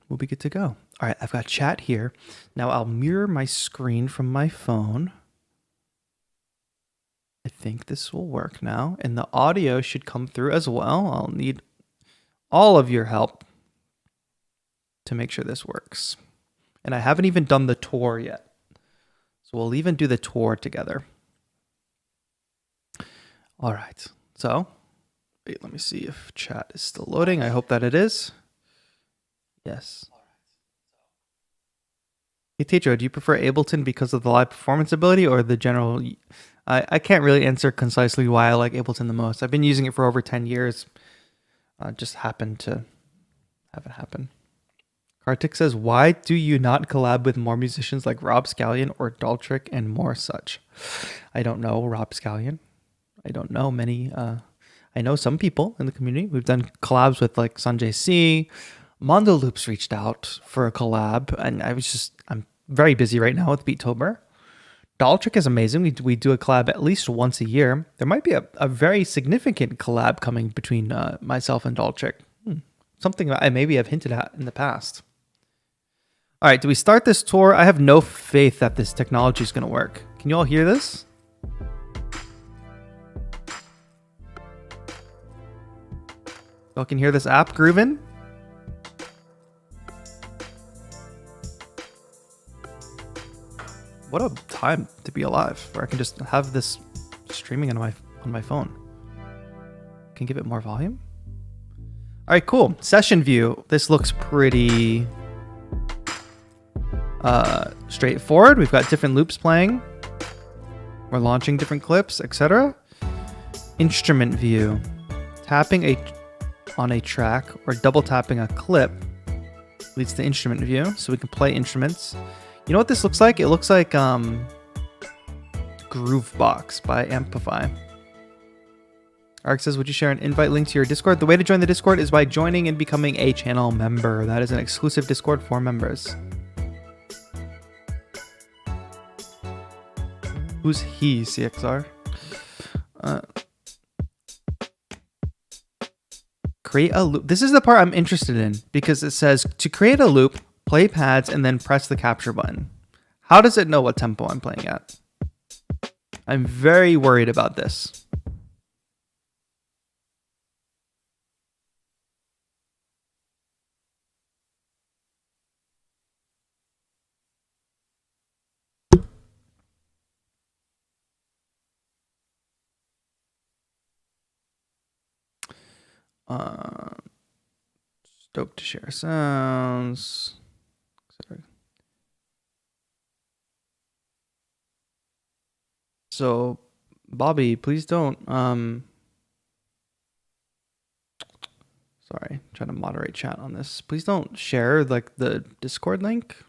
we'll be good to go. All right, I've got chat here. Now I'll mirror my screen from my phone. I think this will work now, and the audio should come through as well. I'll need all of your help to make sure this works. And I haven't even done the tour yet, so we'll even do the tour together. All right, so wait, let me see if chat is still loading. I hope that it is. Yes. Hey, TAETRO, do you prefer Ableton because of the live performance ability or the general... I can't really answer concisely why I like Ableton the most. I've been using it for over 10 years. Just happened to have it happen. Kartik says, why do you not collab with more musicians like Rob Scallion or Daltrick and more such? I don't know Rob Scallion. I don't know many. I know some people in the community. We've done collabs with like Sanjay C. Mondo Loops reached out for a collab, and I'm very busy right now with Beattober. Daltrick is amazing. We do a collab at least once a year. There might be a very significant collab coming between myself and Daltrick. Something I maybe have hinted at in the past. All right, do we start this tour? I have no faith that this technology is going to work. Can you all hear this? Y'all can hear this app grooving? what a time to be alive, where I can just have this streaming on my phone. Can give it more volume. All right, cool. Session view. This looks pretty straightforward. We've got different loops playing. We're launching different clips, etc. Instrument view. Tapping on a track or double tapping a clip leads to instrument view, so we can play instruments. You know what this looks like? It looks like Groovebox by Amplify. Ark says, would you share an invite link to your Discord? The way to join the Discord is by joining and becoming a channel member. That is an exclusive Discord for members. Who's he, CXR? Create a loop. This is the part I'm interested in because it says to create a loop, play pads, and then press the capture button. How does it know what tempo I'm playing at? I'm very worried about this. Stoked to share sounds. Sorry. So, Bobby, please don't. Sorry, I'm trying to moderate chat on this. Please don't share like the Discord link.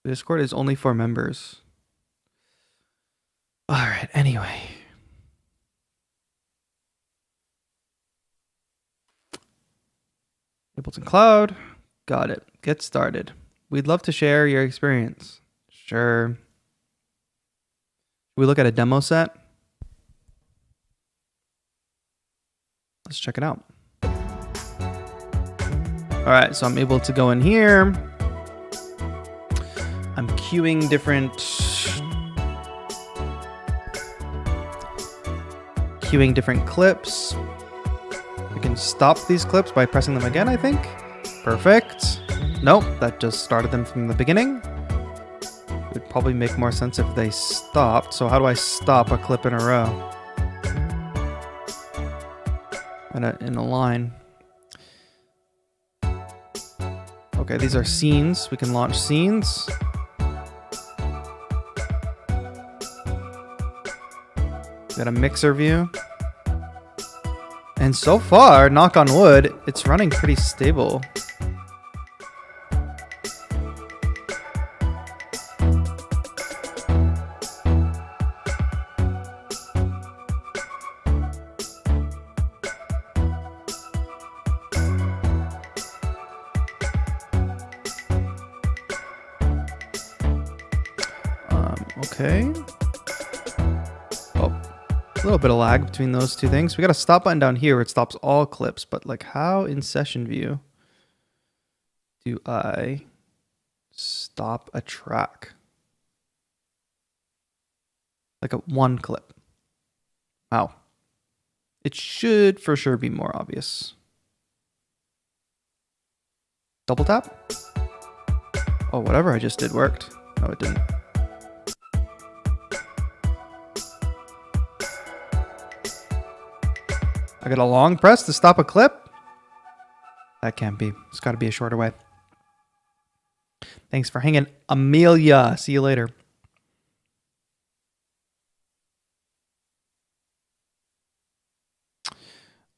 The Discord is only for members. All right. Anyway. Ableton Cloud. Got it. Get started. We'd love to share your experience. Sure. We look at a demo set. Let's check it out. All right, so I'm able to go in here. I'm queuing different clips. I can stop these clips by pressing them again, I think. Perfect. Nope, that just started them from the beginning. It would probably make more sense if they stopped. So how do I stop a clip in a row? In a line. Okay, these are scenes. We can launch scenes. Got a mixer view. And so far, knock on wood, it's running pretty stable. Okay. Oh, a little bit of lag between those two things. We got a stop button down here where it stops all clips, but like how in session view do I stop a track? Like one clip. Wow. It should for sure be more obvious. Double tap? Oh, whatever I just did worked. No, it didn't. I got a long press to stop a clip? That can't be. It's got to be a shorter way. Thanks for hanging, Amelia. See you later.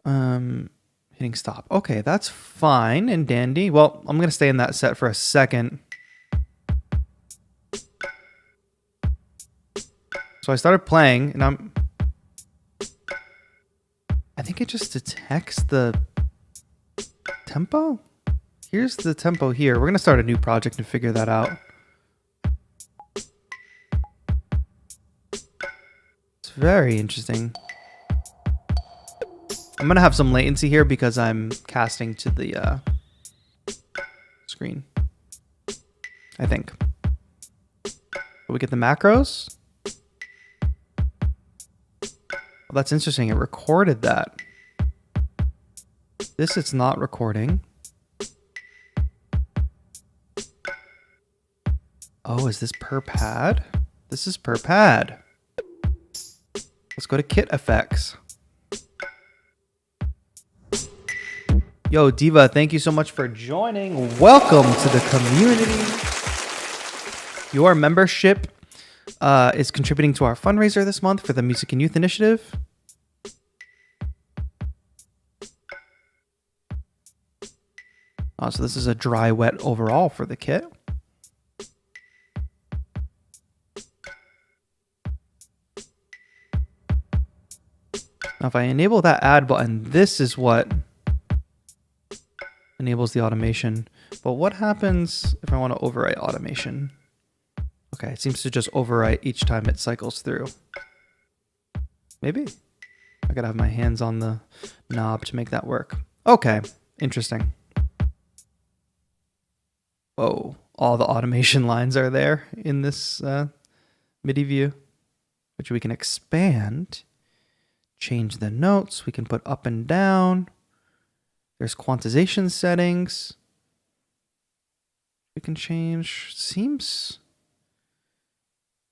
Hitting stop. Okay, that's fine and dandy. Well, I'm going to stay in that set for a second. So I started playing and I think it just detects the tempo. Here's the tempo here. We're going to start a new project and figure that out. It's very interesting. I'm going to have some latency here because I'm casting to the screen, I think. But we get the macros. Well, that's interesting. It recorded that. This it's not recording. Oh, is this per pad? This is per pad. Let's go to kit effects. Yo, Diva, thank you so much for joining. Welcome to the community. Your membership is contributing to our fundraiser this month for the Music and Youth Initiative. So this is a dry wet overall for the kit. Now if I enable that add button, this is what enables the automation. But what happens if I want to overwrite automation? Okay, it seems to just overwrite each time it cycles through. Maybe. I gotta have my hands on the knob to make that work. Okay, interesting. Whoa, all the automation lines are there in this MIDI view, which we can expand. Change the notes. We can put up and down. There's quantization settings. We can change.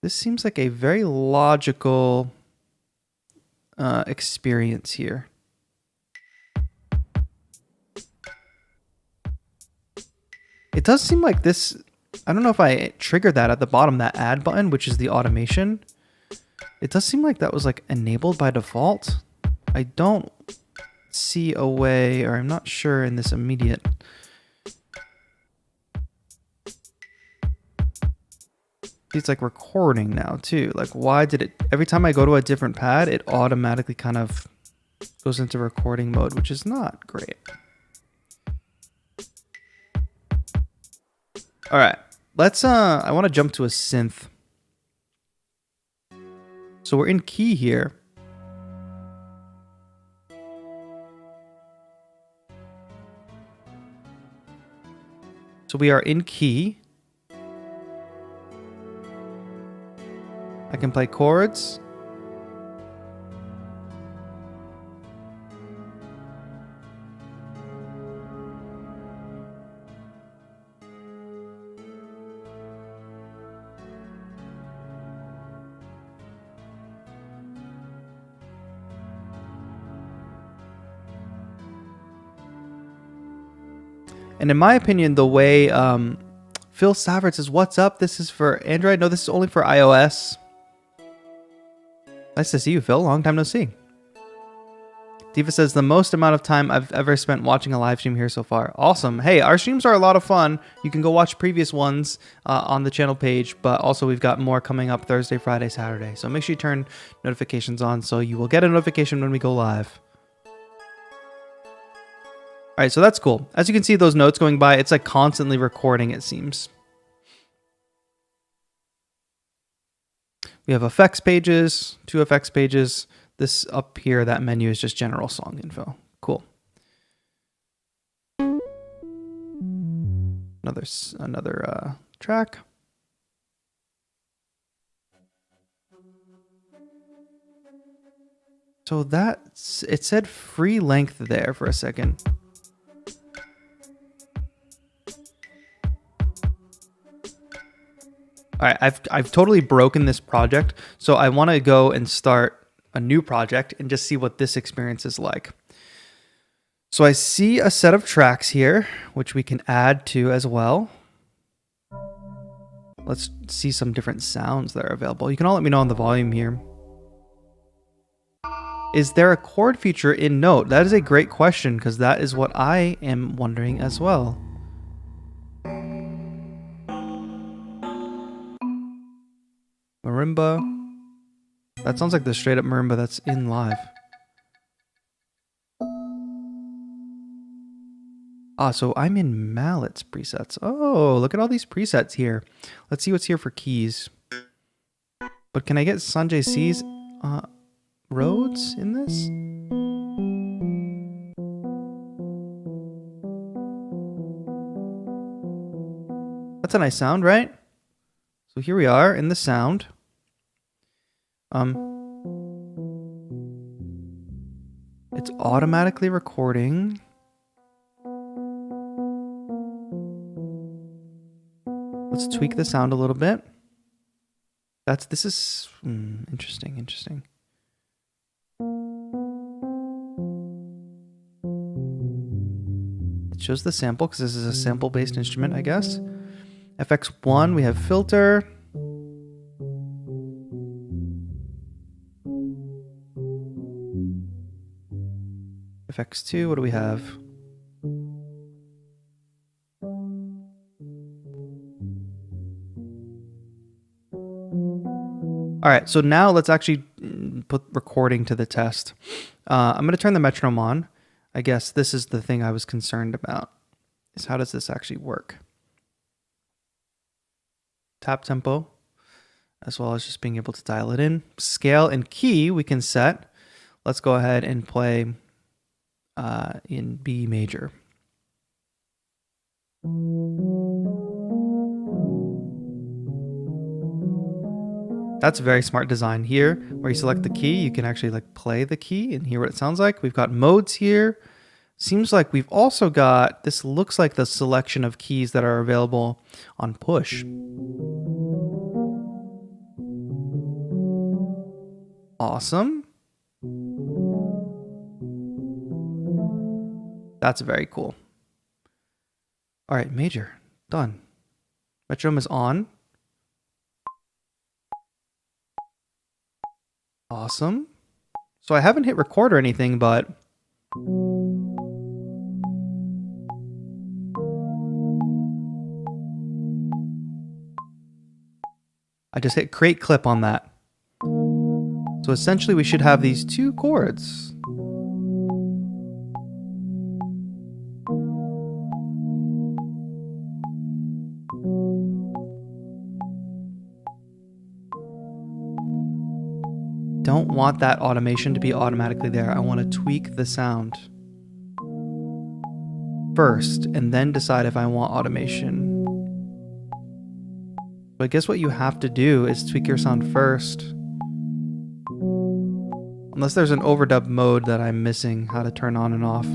This seems like a very logical experience here. It does seem like this. I don't know if I triggered that at the bottom, that add button, which is the automation. It does seem like that was like enabled by default. I don't see a way, or I'm not sure in this immediate. It's like recording now too. Like why did it, every time I go to a different pad, it automatically kind of goes into recording mode, which is not great. All right, let's, I want to jump to a synth. So we're in key here. So we are in key. I can play chords. And in my opinion, the way Phil Savard says, "What's up? This is for Android." No, this is only for iOS. Nice to see you, Phil. Long time no see. Diva says, the most amount of time I've ever spent watching a live stream here so far. Awesome. Hey, our streams are a lot of fun. You can go watch previous ones on the channel page, but also we've got more coming up Thursday, Friday, Saturday. So make sure you turn notifications on so you will get a notification when we go live. All right, so that's cool. As you can see, those notes going by, it's like constantly recording, it seems. We have effects pages, 2 effects pages. This up here, that menu is just general song info. Cool. Another track. So that's, it said free length there for a second. All right, I've totally broken this project, so I want to go and start a new project and just see what this experience is like. So I see a set of tracks here, which we can add to as well. Let's see some different sounds that are available. You can all let me know on the volume here. Is there a chord feature in Note? That is a great question, because that is what I am wondering as well. Marimba. That sounds like the straight up marimba that's in live. Ah, so I'm in Mallet's presets. Oh, look at all these presets here. Let's see what's here for keys. But can I get Sanjay C's Rhodes in this? That's a nice sound, right? So here we are in the sound. It's automatically recording. Let's tweak the sound a little bit. This is interesting. It shows the sample because this is a sample-based instrument, I guess. FX1, we have filter. FX2, what do we have? All right, so now let's actually put recording to the test. I'm going to turn the metronome on. I guess this is the thing I was concerned about, is how does this actually work? Tap tempo, as well as just being able to dial it in. Scale and key we can set. Let's go ahead and play in B major. That's a very smart design here, where you select the key, you can actually like play the key and hear what it sounds like. We've got modes here. Seems like we've also got, this looks like the selection of keys that are available on push. Awesome. That's very cool. All right, major, done. Metronome is on. Awesome. So I haven't hit record or anything, but I just hit create clip on that. So essentially we should have these two chords. Don't want that automation to be automatically there. I want to tweak the sound first and then decide if I want automation. But I guess what you have to do is tweak your sound first. Unless there's an overdub mode that I'm missing how to turn on and off.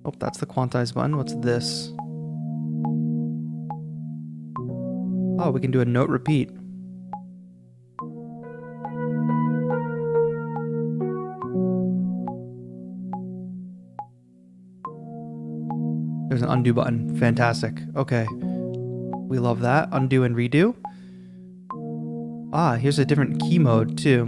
Oh, that's the quantize button. What's this? Oh, we can do a note repeat. There's an undo button. Fantastic. Okay. We love that. Undo and redo. Ah, here's a different key mode too.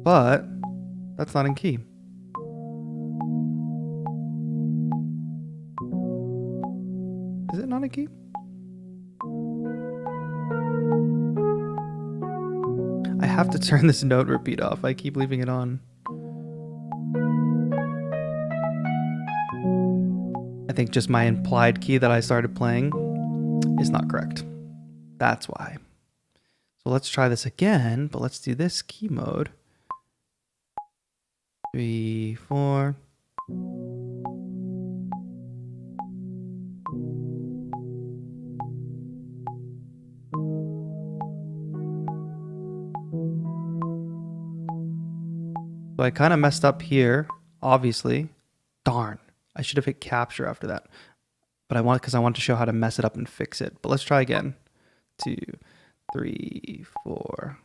But that's not in key. Is it not a key? I have to turn this note repeat off. I keep leaving it on. I think just my implied key that I started playing is not correct. That's why. So let's try this again, but let's do this key mode. 3, 4. So I kind of messed up here, obviously. Darn, I should have hit capture after that. But I want, because I want to show how to mess it up and fix it. But let's try again. 2, 3, 4.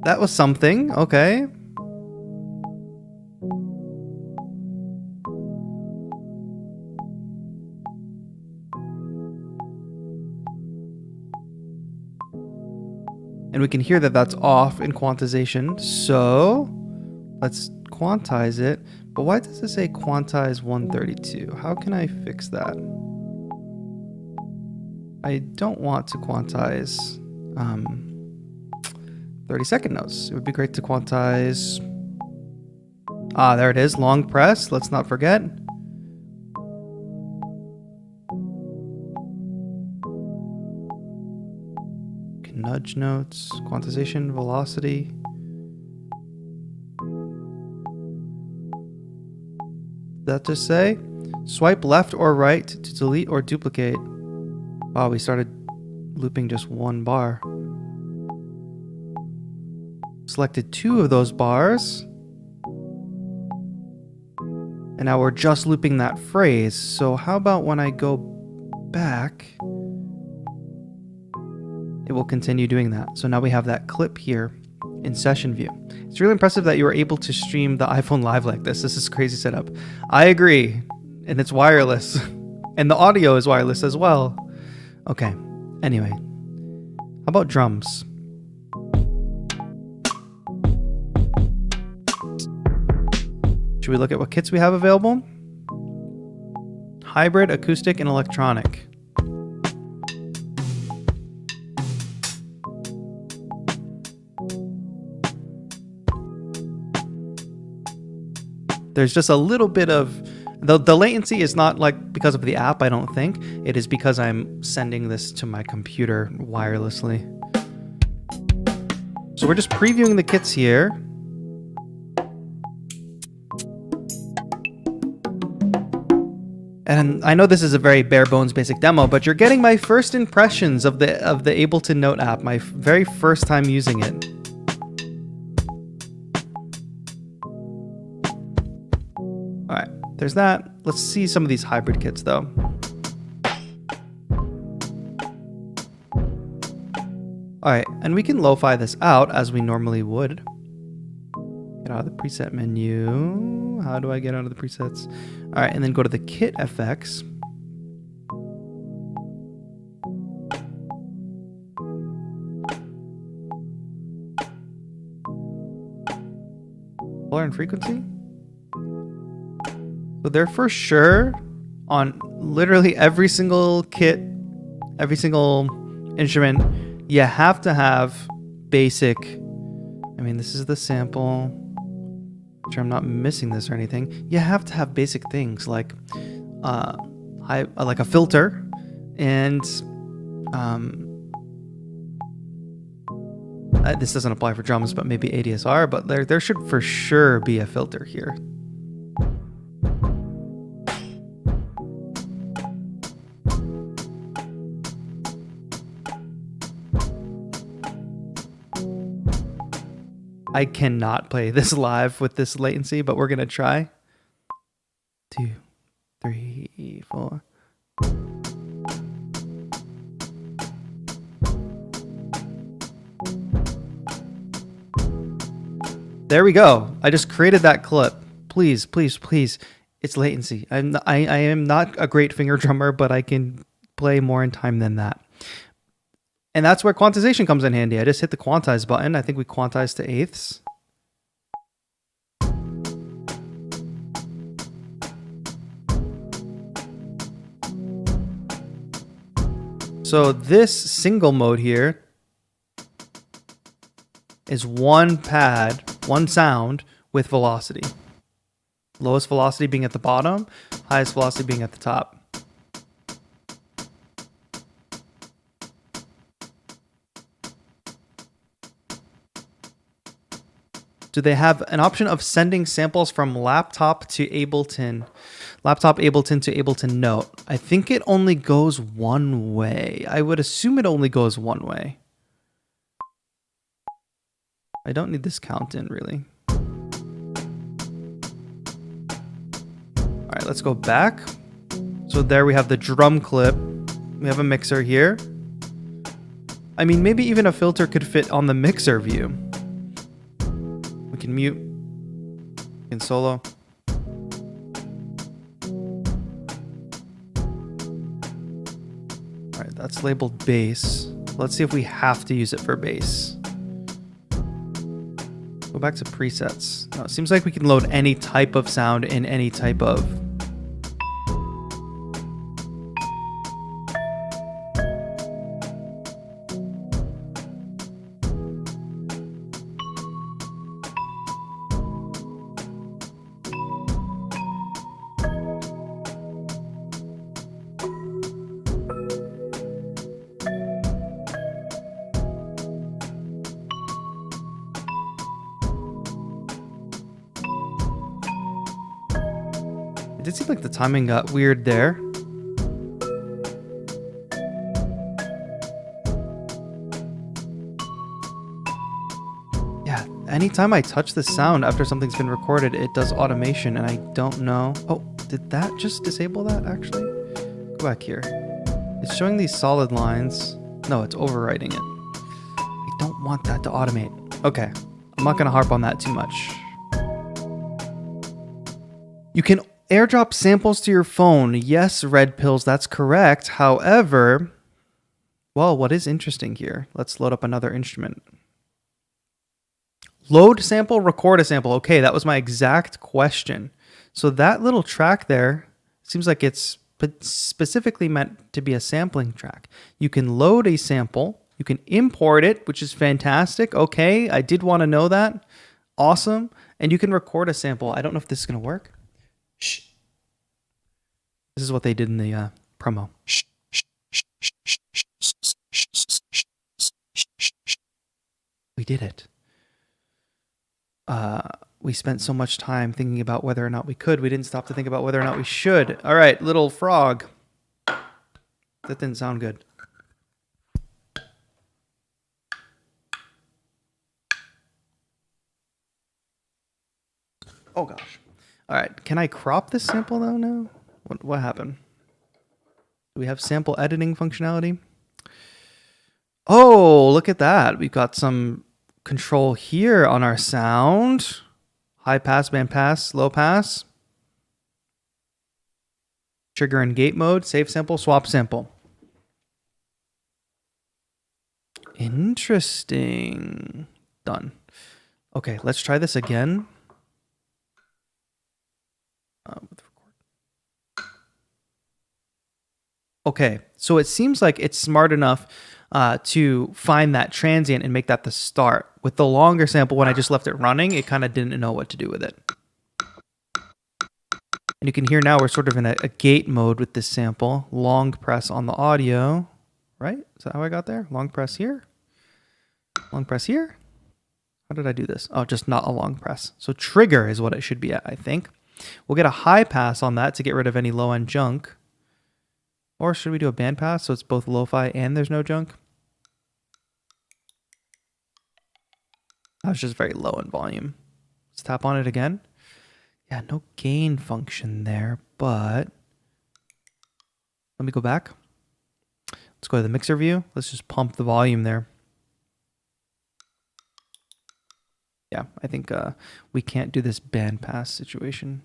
That was something, okay. And we can hear that that's off in quantization. So let's quantize it. But why does it say quantize 132? How can I fix that? I don't want to quantize 30-second notes. It would be great to quantize. Ah, there it is. Long press. Let's not forget. nudge notes, quantization, velocity. That to say, swipe left or right to delete or duplicate. Wow, we started looping just one bar. Selected 2 of those bars. And now we're just looping that phrase. So how about when I go back, it will continue doing that. So now we have that clip here in session view. It's really impressive that you were able to stream the iPhone Live like this. This is a crazy setup. I agree. And it's wireless. And the audio is wireless as well. Okay. Anyway. How about drums? Should we look at what kits we have available? Hybrid, acoustic, and electronic. There's just a little bit of... The latency is not like because of the app, I don't think. It is because I'm sending this to my computer wirelessly. So we're just previewing the kits here. And I know this is a very bare bones basic demo, but you're getting my first impressions of the Ableton Note app, my very first time using it. All right, there's that. Let's see some of these hybrid kits though. All right, and we can lo-fi this out as we normally would. Get out of the preset menu. How do I get out of the presets? All right, and then go to the kit FX. Color and frequency. So they're for sure on literally every single kit, every single instrument. You have to have basic. I mean, this is the sample. I'm sure I'm not missing this or anything. You have to have basic things like a filter and this doesn't apply for drums, but maybe ADSR. But there should for sure be a filter here. I cannot play this live with this latency, but we're going to try. 2, 3, 4. There we go. I just created that clip. Please, please, please. It's latency. I am not a great finger drummer, but I can play more in time than that. And that's where quantization comes in handy. I just hit the quantize button. I think we quantize to eighths. So this single mode here is one pad, one sound with velocity. Lowest velocity being at the bottom, highest velocity being at the top. Do they have an option of sending samples from laptop to Ableton to Ableton Note? I think it only goes one way. I would assume it only goes one way. I don't need this count in really. All right, let's go back. So there we have the drum clip. We have a mixer here. I mean, maybe even a filter could fit on the mixer view. We can mute, we can solo. All right, that's labeled bass. Let's see if we have to use it for bass. Go back to presets. No, it seems like we can load any type of sound in any type of. did seem like the timing got weird there. Yeah, anytime I touch the sound after something's been recorded, it does automation, and I don't know. Oh, did that just disable that, actually? Go back here. It's showing these solid lines. No, it's overwriting it. I don't want that to automate. Okay, I'm not going to harp on that too much. You can airdrop samples to your phone. Yes, Red Pills, that's correct. However, well, what is interesting here? Let's load up another instrument. Load sample, record a sample. Okay, that was my exact question. So that little track there seems like it's specifically meant to be a sampling track. You can load a sample. You can import it, which is fantastic. Okay, I did want to know that. Awesome. And you can record a sample. I don't know if this is going to work. Shh. This is what they did in the promo. Shh. We did it. We spent so much time thinking about whether or not we could. We didn't stop to think about whether or not we should. All right, little frog. That didn't sound good. Oh, gosh. All right, can I crop this sample, though, now? What happened? Do we have sample editing functionality? Oh, look at that. We've got some control here on our sound. High pass, band pass, low pass. Trigger and gate mode, save sample, swap sample. Interesting. Done. Okay, let's try this again. Okay, so it seems like it's smart enough to find that transient and make that the start. With the longer sample, when I just left it running, it kind of didn't know what to do with it. And you can hear now we're sort of in a gate mode with this sample. Long press on the audio, right? Is that how I got there? Long press here. Long press here. How did I do this? Oh, just not a long press. So trigger is what it should be at, I think. We'll get a high pass on that to get rid of any low-end junk. Or should we do a band pass so it's both lo-fi and there's no junk? That was just very low in volume. Let's tap on it again. Yeah, no gain function there, but let me go back. Let's go to the mixer view. Let's just pump the volume there. Yeah, I think we can't do this band pass situation.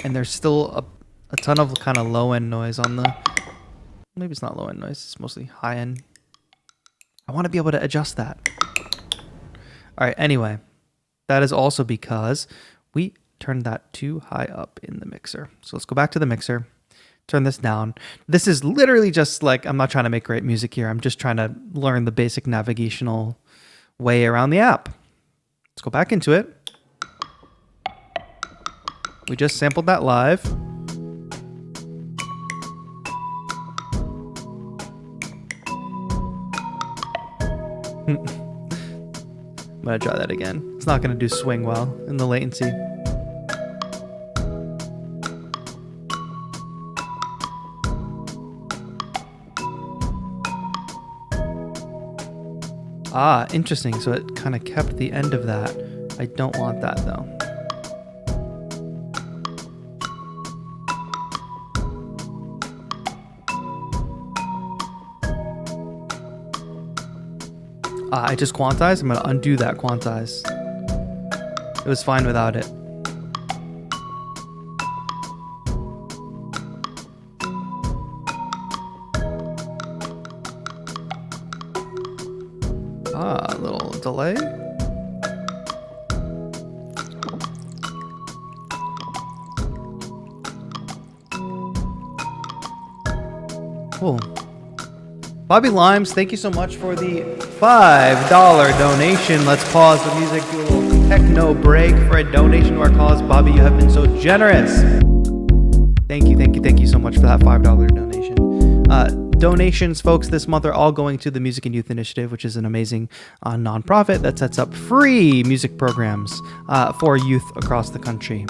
And there's still a ton of kind of low-end noise on the... Maybe it's not low-end noise. It's mostly high-end. I want to be able to adjust that. All right, anyway. That is also because we turned that too high up in the mixer. So let's go back to the mixer. Turn this down. This is literally just like... I'm not trying to make great music here. I'm just trying to learn the basic navigational way around the app. Let's go back into it. We just sampled that live. I'm gonna try that again. It's not gonna do swing well in the latency. Ah, interesting. So it kind of kept the end of that. I don't want that though. I just quantized. I'm going to undo that quantize. It was fine without it. A little delay. Cool. Bobby Limes, thank you so much for the $5 donation. Let's pause the music, do a little techno break for a donation to our cause. Bobby, you have been so generous. Thank you so much for that $5 donation. donations, folks, this month are all going to the Music and Youth Initiative, which is an amazing nonprofit that sets up free music programs for youth across the country.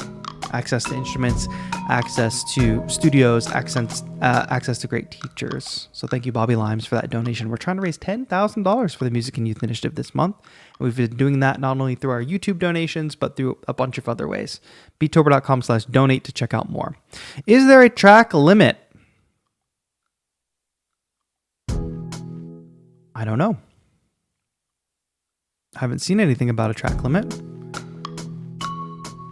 Access to instruments, access to studios, access to great teachers. So thank you, Bobby Limes, for that donation. We're trying to raise $10,000 for the Music and Youth Initiative this month. And we've been doing that not only through our YouTube donations, but through a bunch of other ways. Beatober.com/donate to check out more. Is there a track limit? I don't know. I haven't seen anything about a track limit.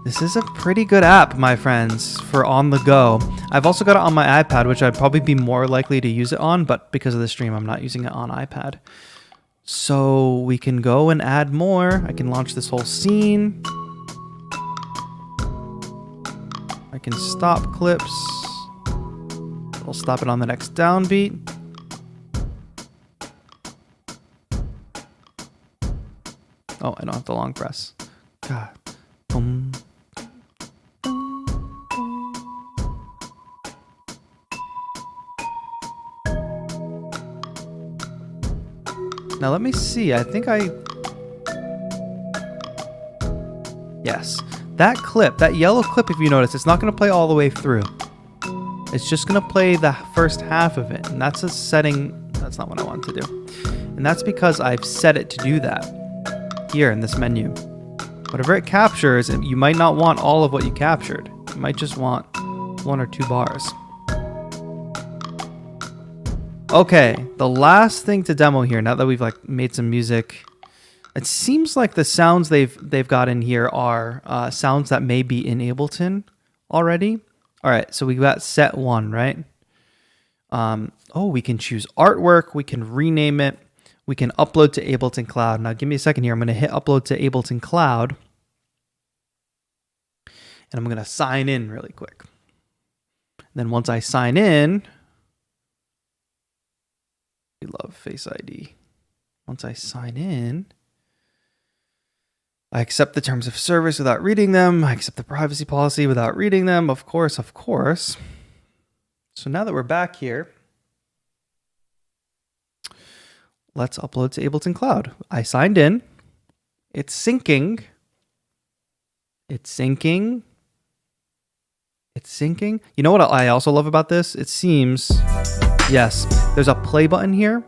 This is a pretty good app, my friends, for on the go. I've also got it on my iPad, which I'd probably be more likely to use it on, but because of the stream, I'm not using it on iPad. So we can go and add more. I can launch this whole scene. I can stop clips. I'll stop it on the next downbeat. Oh, I don't have the long press. God. Boom. Now let me see. I think yes. That clip, that yellow clip, if you notice, it's not going to play all the way through. It's just going to play the first half of it. And that's a setting. That's not what I want to do. And that's because I've set it to do that here in this menu. Whatever it captures, you might not want all of what you captured. You might just want 1 or 2 bars. Okay, the last thing to demo here, now that we've made some music, it seems like the sounds they've got in here are sounds that may be in Ableton already. All right, so we got set 1, right? We can choose artwork, we can rename it, we can upload to Ableton Cloud. Now give me a second here, I'm gonna hit upload to Ableton Cloud, and I'm gonna sign in really quick. Then once I sign in, we love Face ID. Once I sign in, I accept the terms of service without reading them. I accept the privacy policy without reading them. Of course, of course. So now that we're back here, let's upload to Ableton Cloud. I signed in. It's syncing. It's syncing. It's syncing. You know what I also love about this? It seems, yes, there's a play button here.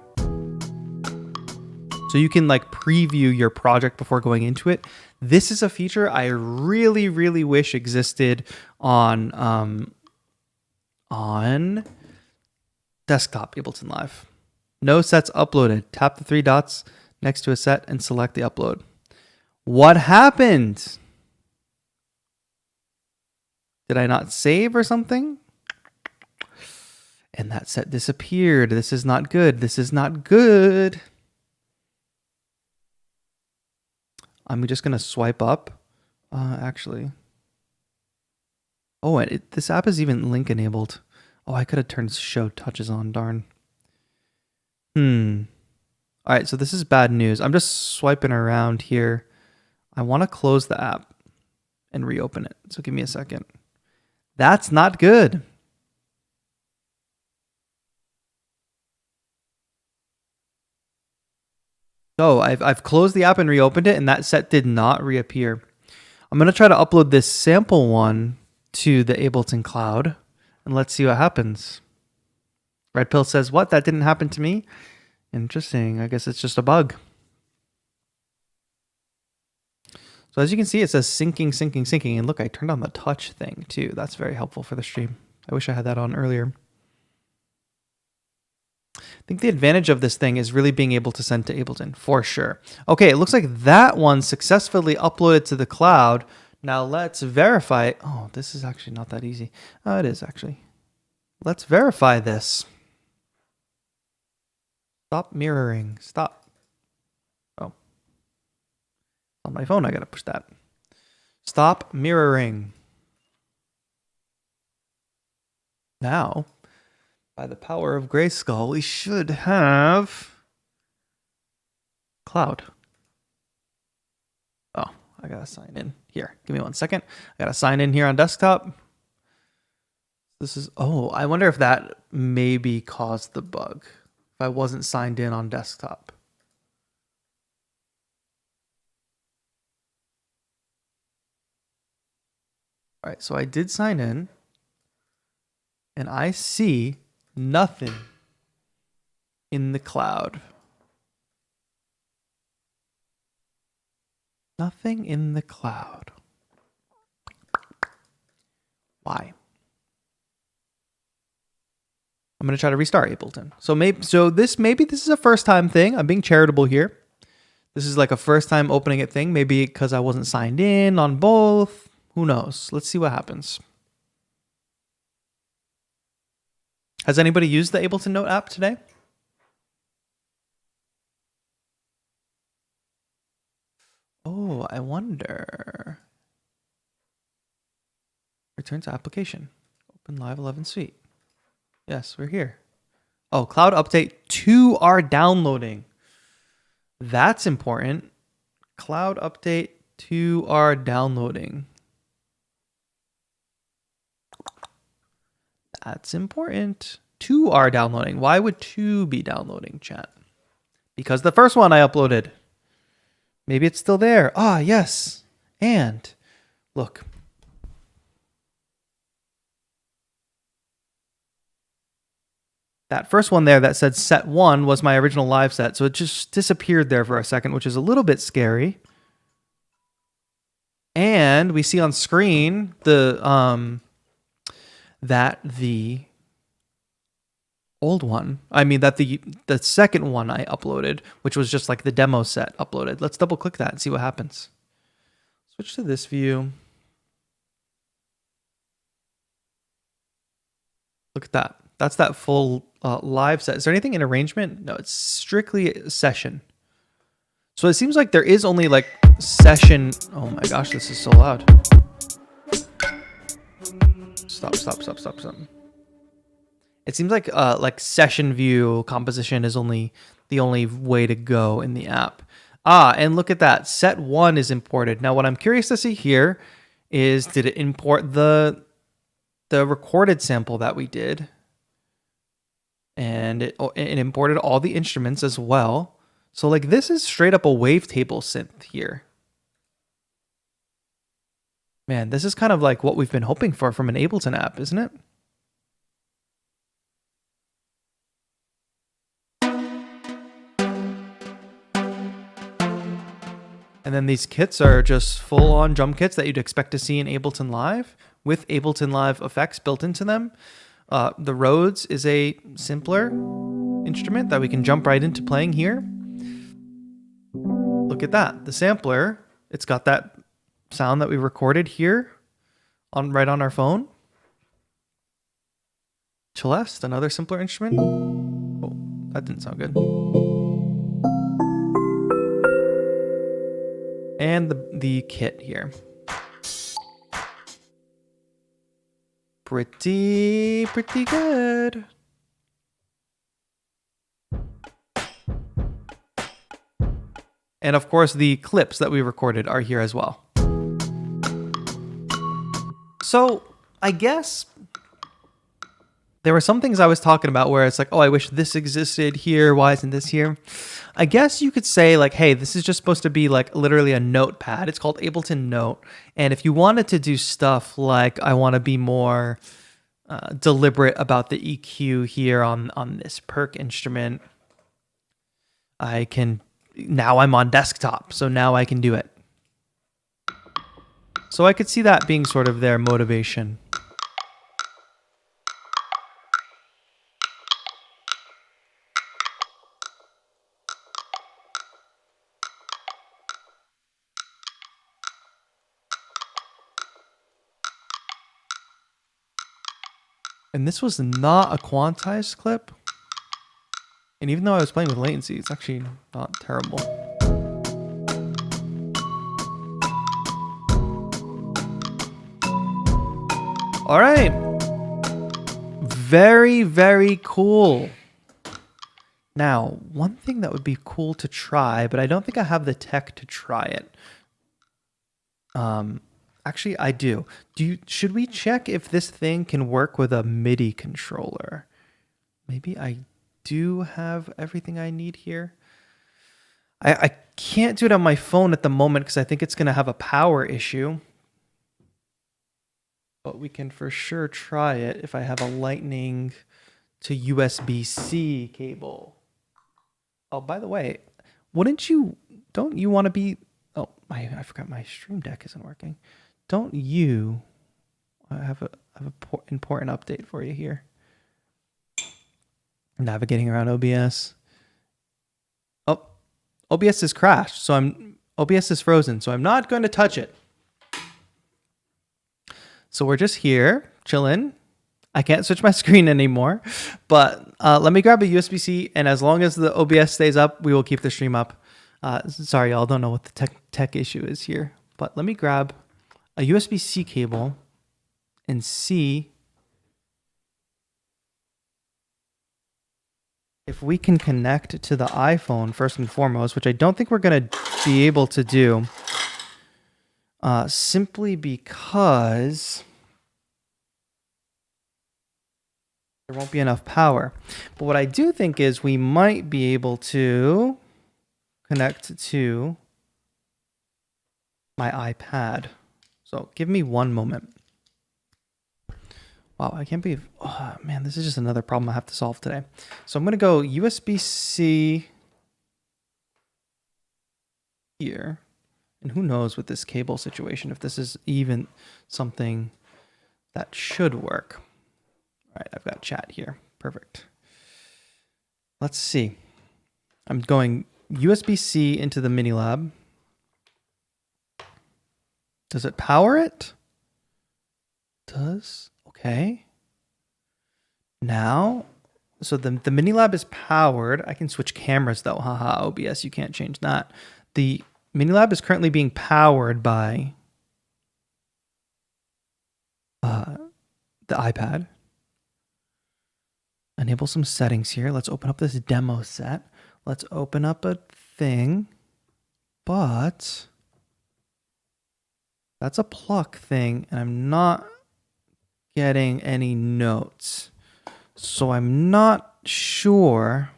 So you can preview your project before going into it. This is a feature I really, really wish existed on desktop Ableton Live. No sets uploaded. Tap the 3 dots next to a set and select the upload. What happened? Did I not save or something? And that set disappeared. This is not good. This is not good. I'm just going to swipe up, actually. Oh, and this app is even link enabled. Oh, I could have turned show touches on, darn. All right, so this is bad news. I'm just swiping around here. I want to close the app and reopen it. So give me a second. That's not good. So I've closed the app and reopened it, and that set did not reappear. I'm going to try to upload this sample one to the Ableton Cloud, and let's see what happens. Red Pill says, what? That didn't happen to me? Interesting. I guess it's just a bug. So as you can see, it says syncing, syncing, syncing. And look, I turned on the touch thing too. That's very helpful for the stream. I wish I had that on earlier. I think the advantage of this thing is really being able to send to Ableton, for sure. Okay, it looks like that one successfully uploaded to the cloud. Now let's verify. Oh, this is actually not that easy. Oh, it is actually. Let's verify this. Stop mirroring. Stop. Oh. On my phone, I gotta push that. Stop mirroring. Now, by the power of Grayskull, we should have cloud. Oh, I gotta sign in here. Give me 1 second. I gotta sign in here on desktop. This is, oh, I wonder if that maybe caused the bug. If I wasn't signed in on desktop. All right, so I did sign in. And I see nothing in the cloud. Nothing in the cloud. Why? I'm going to try to restart Ableton. So maybe this is a first time thing. I'm being charitable here. This is like a first time opening it thing. Maybe because I wasn't signed in on both. Who knows? Let's see what happens. Has anybody used the Ableton Note app today? Oh, I wonder. Return to application. Open Live 11 Suite. Yes, we're here. Oh, cloud update 2 are downloading. That's important. Cloud update 2 are downloading. That's important. 2 are downloading. Why would 2 be downloading, chat? Because the first one I uploaded. Maybe it's still there. Ah, yes. And look. That first one there that said set 1 was my original live set. So it just disappeared there for a second, which is a little bit scary. And we see on screen the old one. I mean that the second one I uploaded, which was just like the demo set uploaded. Let's double click that and see what happens. Switch to this view. Look at that. That's that full live set. Is there anything in arrangement? No, it's strictly session. So it seems like there is only like session. Oh my gosh, this is so loud. Stop. It seems like session view composition is only the only way to go in the app. Ah, and look at that. Set 1 is imported. Now what I'm curious to see here is, did it import the recorded sample that we did? And it imported all the instruments as well. So like this is straight up a wavetable synth here. Man, this is kind of like what we've been hoping for from an Ableton app, isn't it? And then these kits are just full-on drum kits that you'd expect to see in Ableton Live with Ableton Live effects built into them. The Rhodes is a simpler instrument that we can jump right into playing here. Look at that. The sampler, it's got that sound that we recorded here right on our phone. Celeste, another simpler instrument. Oh, that didn't sound good. And the kit here. Pretty good. And of course, the clips that we recorded are here as well. So I guess there were some things I was talking about where it's like, oh, I wish this existed here. Why isn't this here? I guess you could say like, hey, this is just supposed to be like literally a notepad. It's called Ableton Note. And if you wanted to do stuff like I want to be more deliberate about the EQ here on this perk instrument, I can, now I'm on desktop. So now I can do it. So I could see that being sort of their motivation. And this was not a quantized clip. And even though I was playing with latency, it's actually not terrible. All right. Very, very cool. Now, one thing that would be cool to try, but I don't think I have the tech to try it. Actually, I do. Should we check if this thing can work with a MIDI controller? Maybe I do have everything I need here. I can't do it on my phone at the moment because I think it's going to have a power issue. But we can for sure try it if I have a lightning to USB-C cable. Oh, by the way, don't you want to be... Oh, I forgot my Stream Deck isn't working. Don't you... I have an important update for you here. Navigating around OBS. Oh, OBS is crashed, so OBS is frozen, so I'm not going to touch it. So we're just here, chilling. I can't switch my screen anymore, but let me grab a USB-C, and as long as the OBS stays up, we will keep the stream up. Sorry, y'all, don't know what the tech issue is here, but let me grab a USB-C cable and see if we can connect to the iPhone first and foremost, which I don't think we're going to be able to do. Simply because there won't be enough power. But what I do think is we might be able to connect to my iPad. So give me one moment. Wow, I can't believe, oh man, this is just another problem I have to solve today. So I'm going to go USB-C here. And who knows with this cable situation, if this is even something that should work. All right, I've got chat here. Perfect. Let's see. I'm going USB-C into the Minilab. Does it power it? Does. Okay. Now, so the Minilab is powered. I can switch cameras though. Haha, OBS, you can't change that. The Minilab is currently being powered by the iPad. Enable some settings here. Let's open up this demo set. Let's open up a thing, but that's a pluck thing, and I'm not getting any notes. So I'm not sure.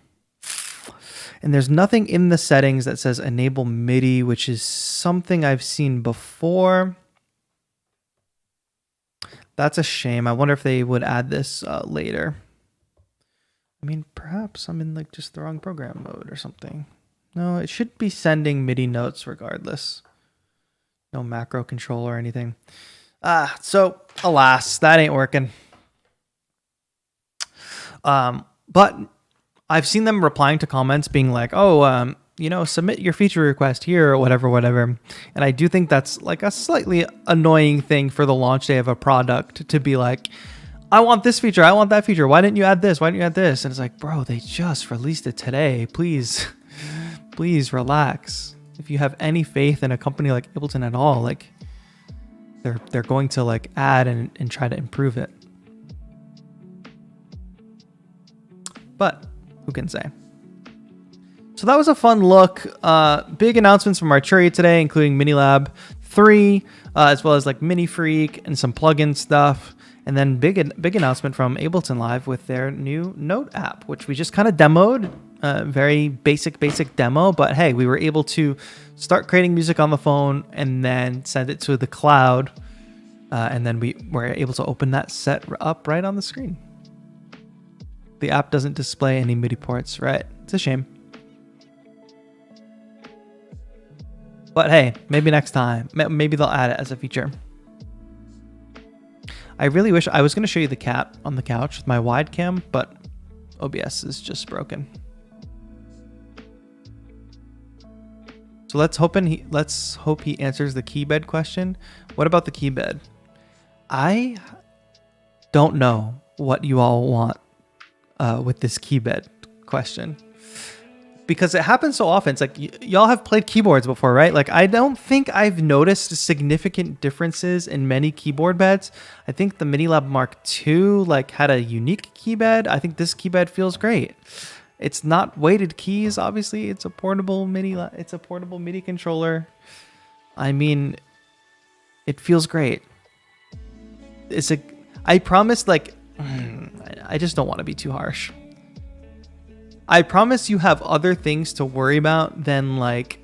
And there's nothing in the settings that says enable MIDI, which is something I've seen before. That's a shame. I wonder if they would add this later. I mean, perhaps I'm in like just the wrong program mode or something. No, it should be sending MIDI notes regardless. No macro control or anything. So alas, that ain't working. But I've seen them replying to comments being like, oh, submit your feature request here or whatever. And I do think that's like a slightly annoying thing for the launch day of a product to be like, I want this feature. I want that feature. Why didn't you add this? Why didn't you add this? And it's like, bro, they just released it today. Please, please relax. If you have any faith in a company like Ableton at all, like they're going to like add and try to improve it. But who can say? So that was a fun look. Big announcements from Arturia today, including Minilab 3, as well as like Mini Freak and some plugin stuff. And then big announcement from Ableton Live with their new Note app, which we just kind of demoed. Very basic demo, but hey, we were able to start creating music on the phone and then send it to the cloud. And then we were able to open that set up right on the screen. The app doesn't display any MIDI ports, right? It's a shame. But hey, maybe next time. Maybe they'll add it as a feature. I really wish I was going to show you the cat on the couch with my wide cam, but OBS is just broken. So let's hope he answers the keybed question. What about the keybed? I don't know what you all want with this keybed question, because it happens so often. It's like y'all have played keyboards before, right? Like I don't think I've noticed significant differences in many keyboard beds. I think the Minilab Mark II like had a unique keybed. I think this keybed feels great. It's not weighted keys, obviously. It's a portable MIDI controller. I mean, It feels great. I promise, like, I just don't want to be too harsh. I promise you have other things to worry about than like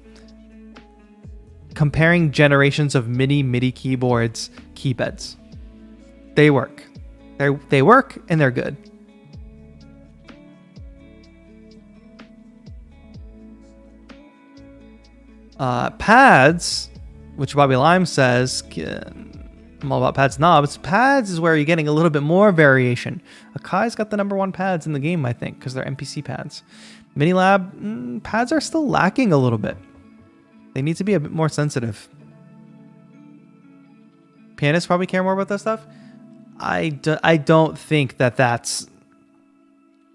comparing generations of MIDI keyboards, keypads. They work. They work and they're good. Pads, which Bobby Lime says, I'm all about pads knobs. Pads is where you're getting a little bit more variation. Akai's got the #1 pads in the game, I think, because they're MPC pads. Minilab, pads are still lacking a little bit. They need to be a bit more sensitive. Pianists probably care more about that stuff. I don't think that's...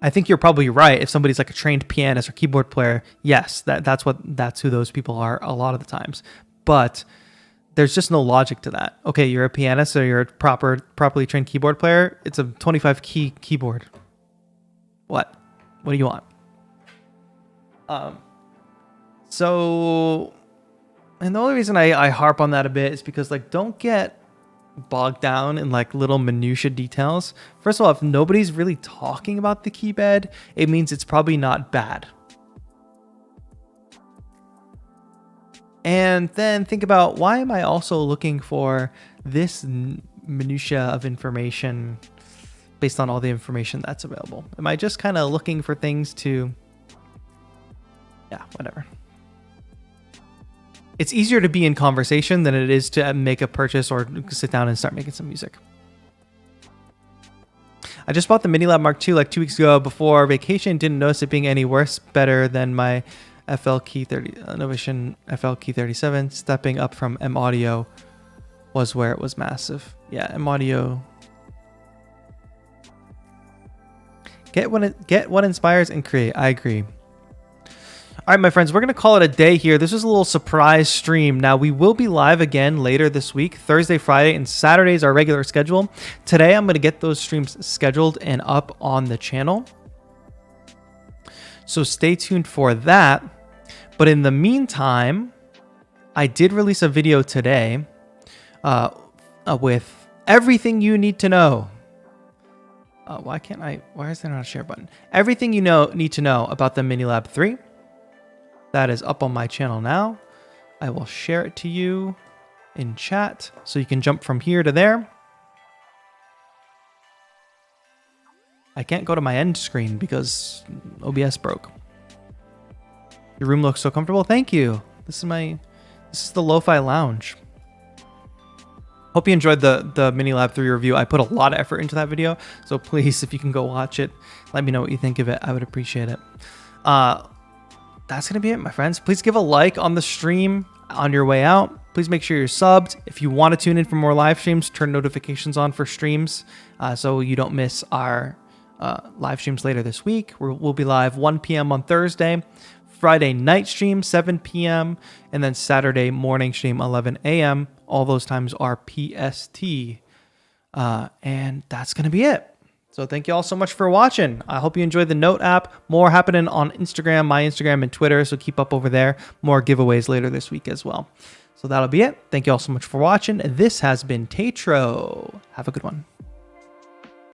I think you're probably right. If somebody's like a trained pianist or keyboard player, yes, that's who those people are a lot of the times. But there's just no logic to that. Okay, you're a pianist or you're a properly trained keyboard player. It's a 25 key keyboard. What do you want? So, and the only reason I harp on that a bit is because, like, don't get bogged down in like little minutia details. First of all, if nobody's really talking about the keypad, it means it's probably not bad. And then think about, why am I also looking for this minutia of information based on all the information that's available? Am I just kind of looking for things to, yeah, whatever. It's easier to be in conversation than it is to make a purchase or sit down and start making some music. I just bought the Minilab Mark II like 2 weeks ago before vacation. Didn't notice it being any worse. Better than my FL Key 30 Innovation FL Key 37. Stepping up from M Audio was where it was massive. Yeah, M Audio. Get what inspires and create. I agree. All right, my friends, we're going to call it a day here. This was a little surprise stream. Now, we will be live again later this week. Thursday, Friday, and Saturday is our regular schedule. Today, I'm going to get those streams scheduled and up on the channel. So stay tuned for that. But in the meantime, I did release a video today with everything you need to know. Why is there not a share button? Everything you need to know about the Minilab 3. That is up on my channel now. I will share it to you in chat so you can jump from here to there. I can't go to my end screen because OBS broke. Your room looks so comfortable. Thank you. This is the Lo-Fi Lounge. Hope you enjoyed the Minilab 3 review. I put a lot of effort into that video, so please, if you can go watch it, let me know what you think of it. I would appreciate it. That's going to be it, my friends. Please give a like on the stream on your way out. Please make sure you're subbed. If you want to tune in for more live streams, turn notifications on for streams so you don't miss our live streams later this week. We'll be live 1 p.m. on Thursday, Friday night stream 7 p.m., and then Saturday morning stream 11 a.m. All those times are PST. And that's going to be it. So thank you all so much for watching. I hope you enjoyed the Note app. More happening on Instagram, my Instagram, and Twitter, so keep up over there. More giveaways later this week as well. So that'll be it. Thank you all so much for watching. This has been TAETRO. Have a good one.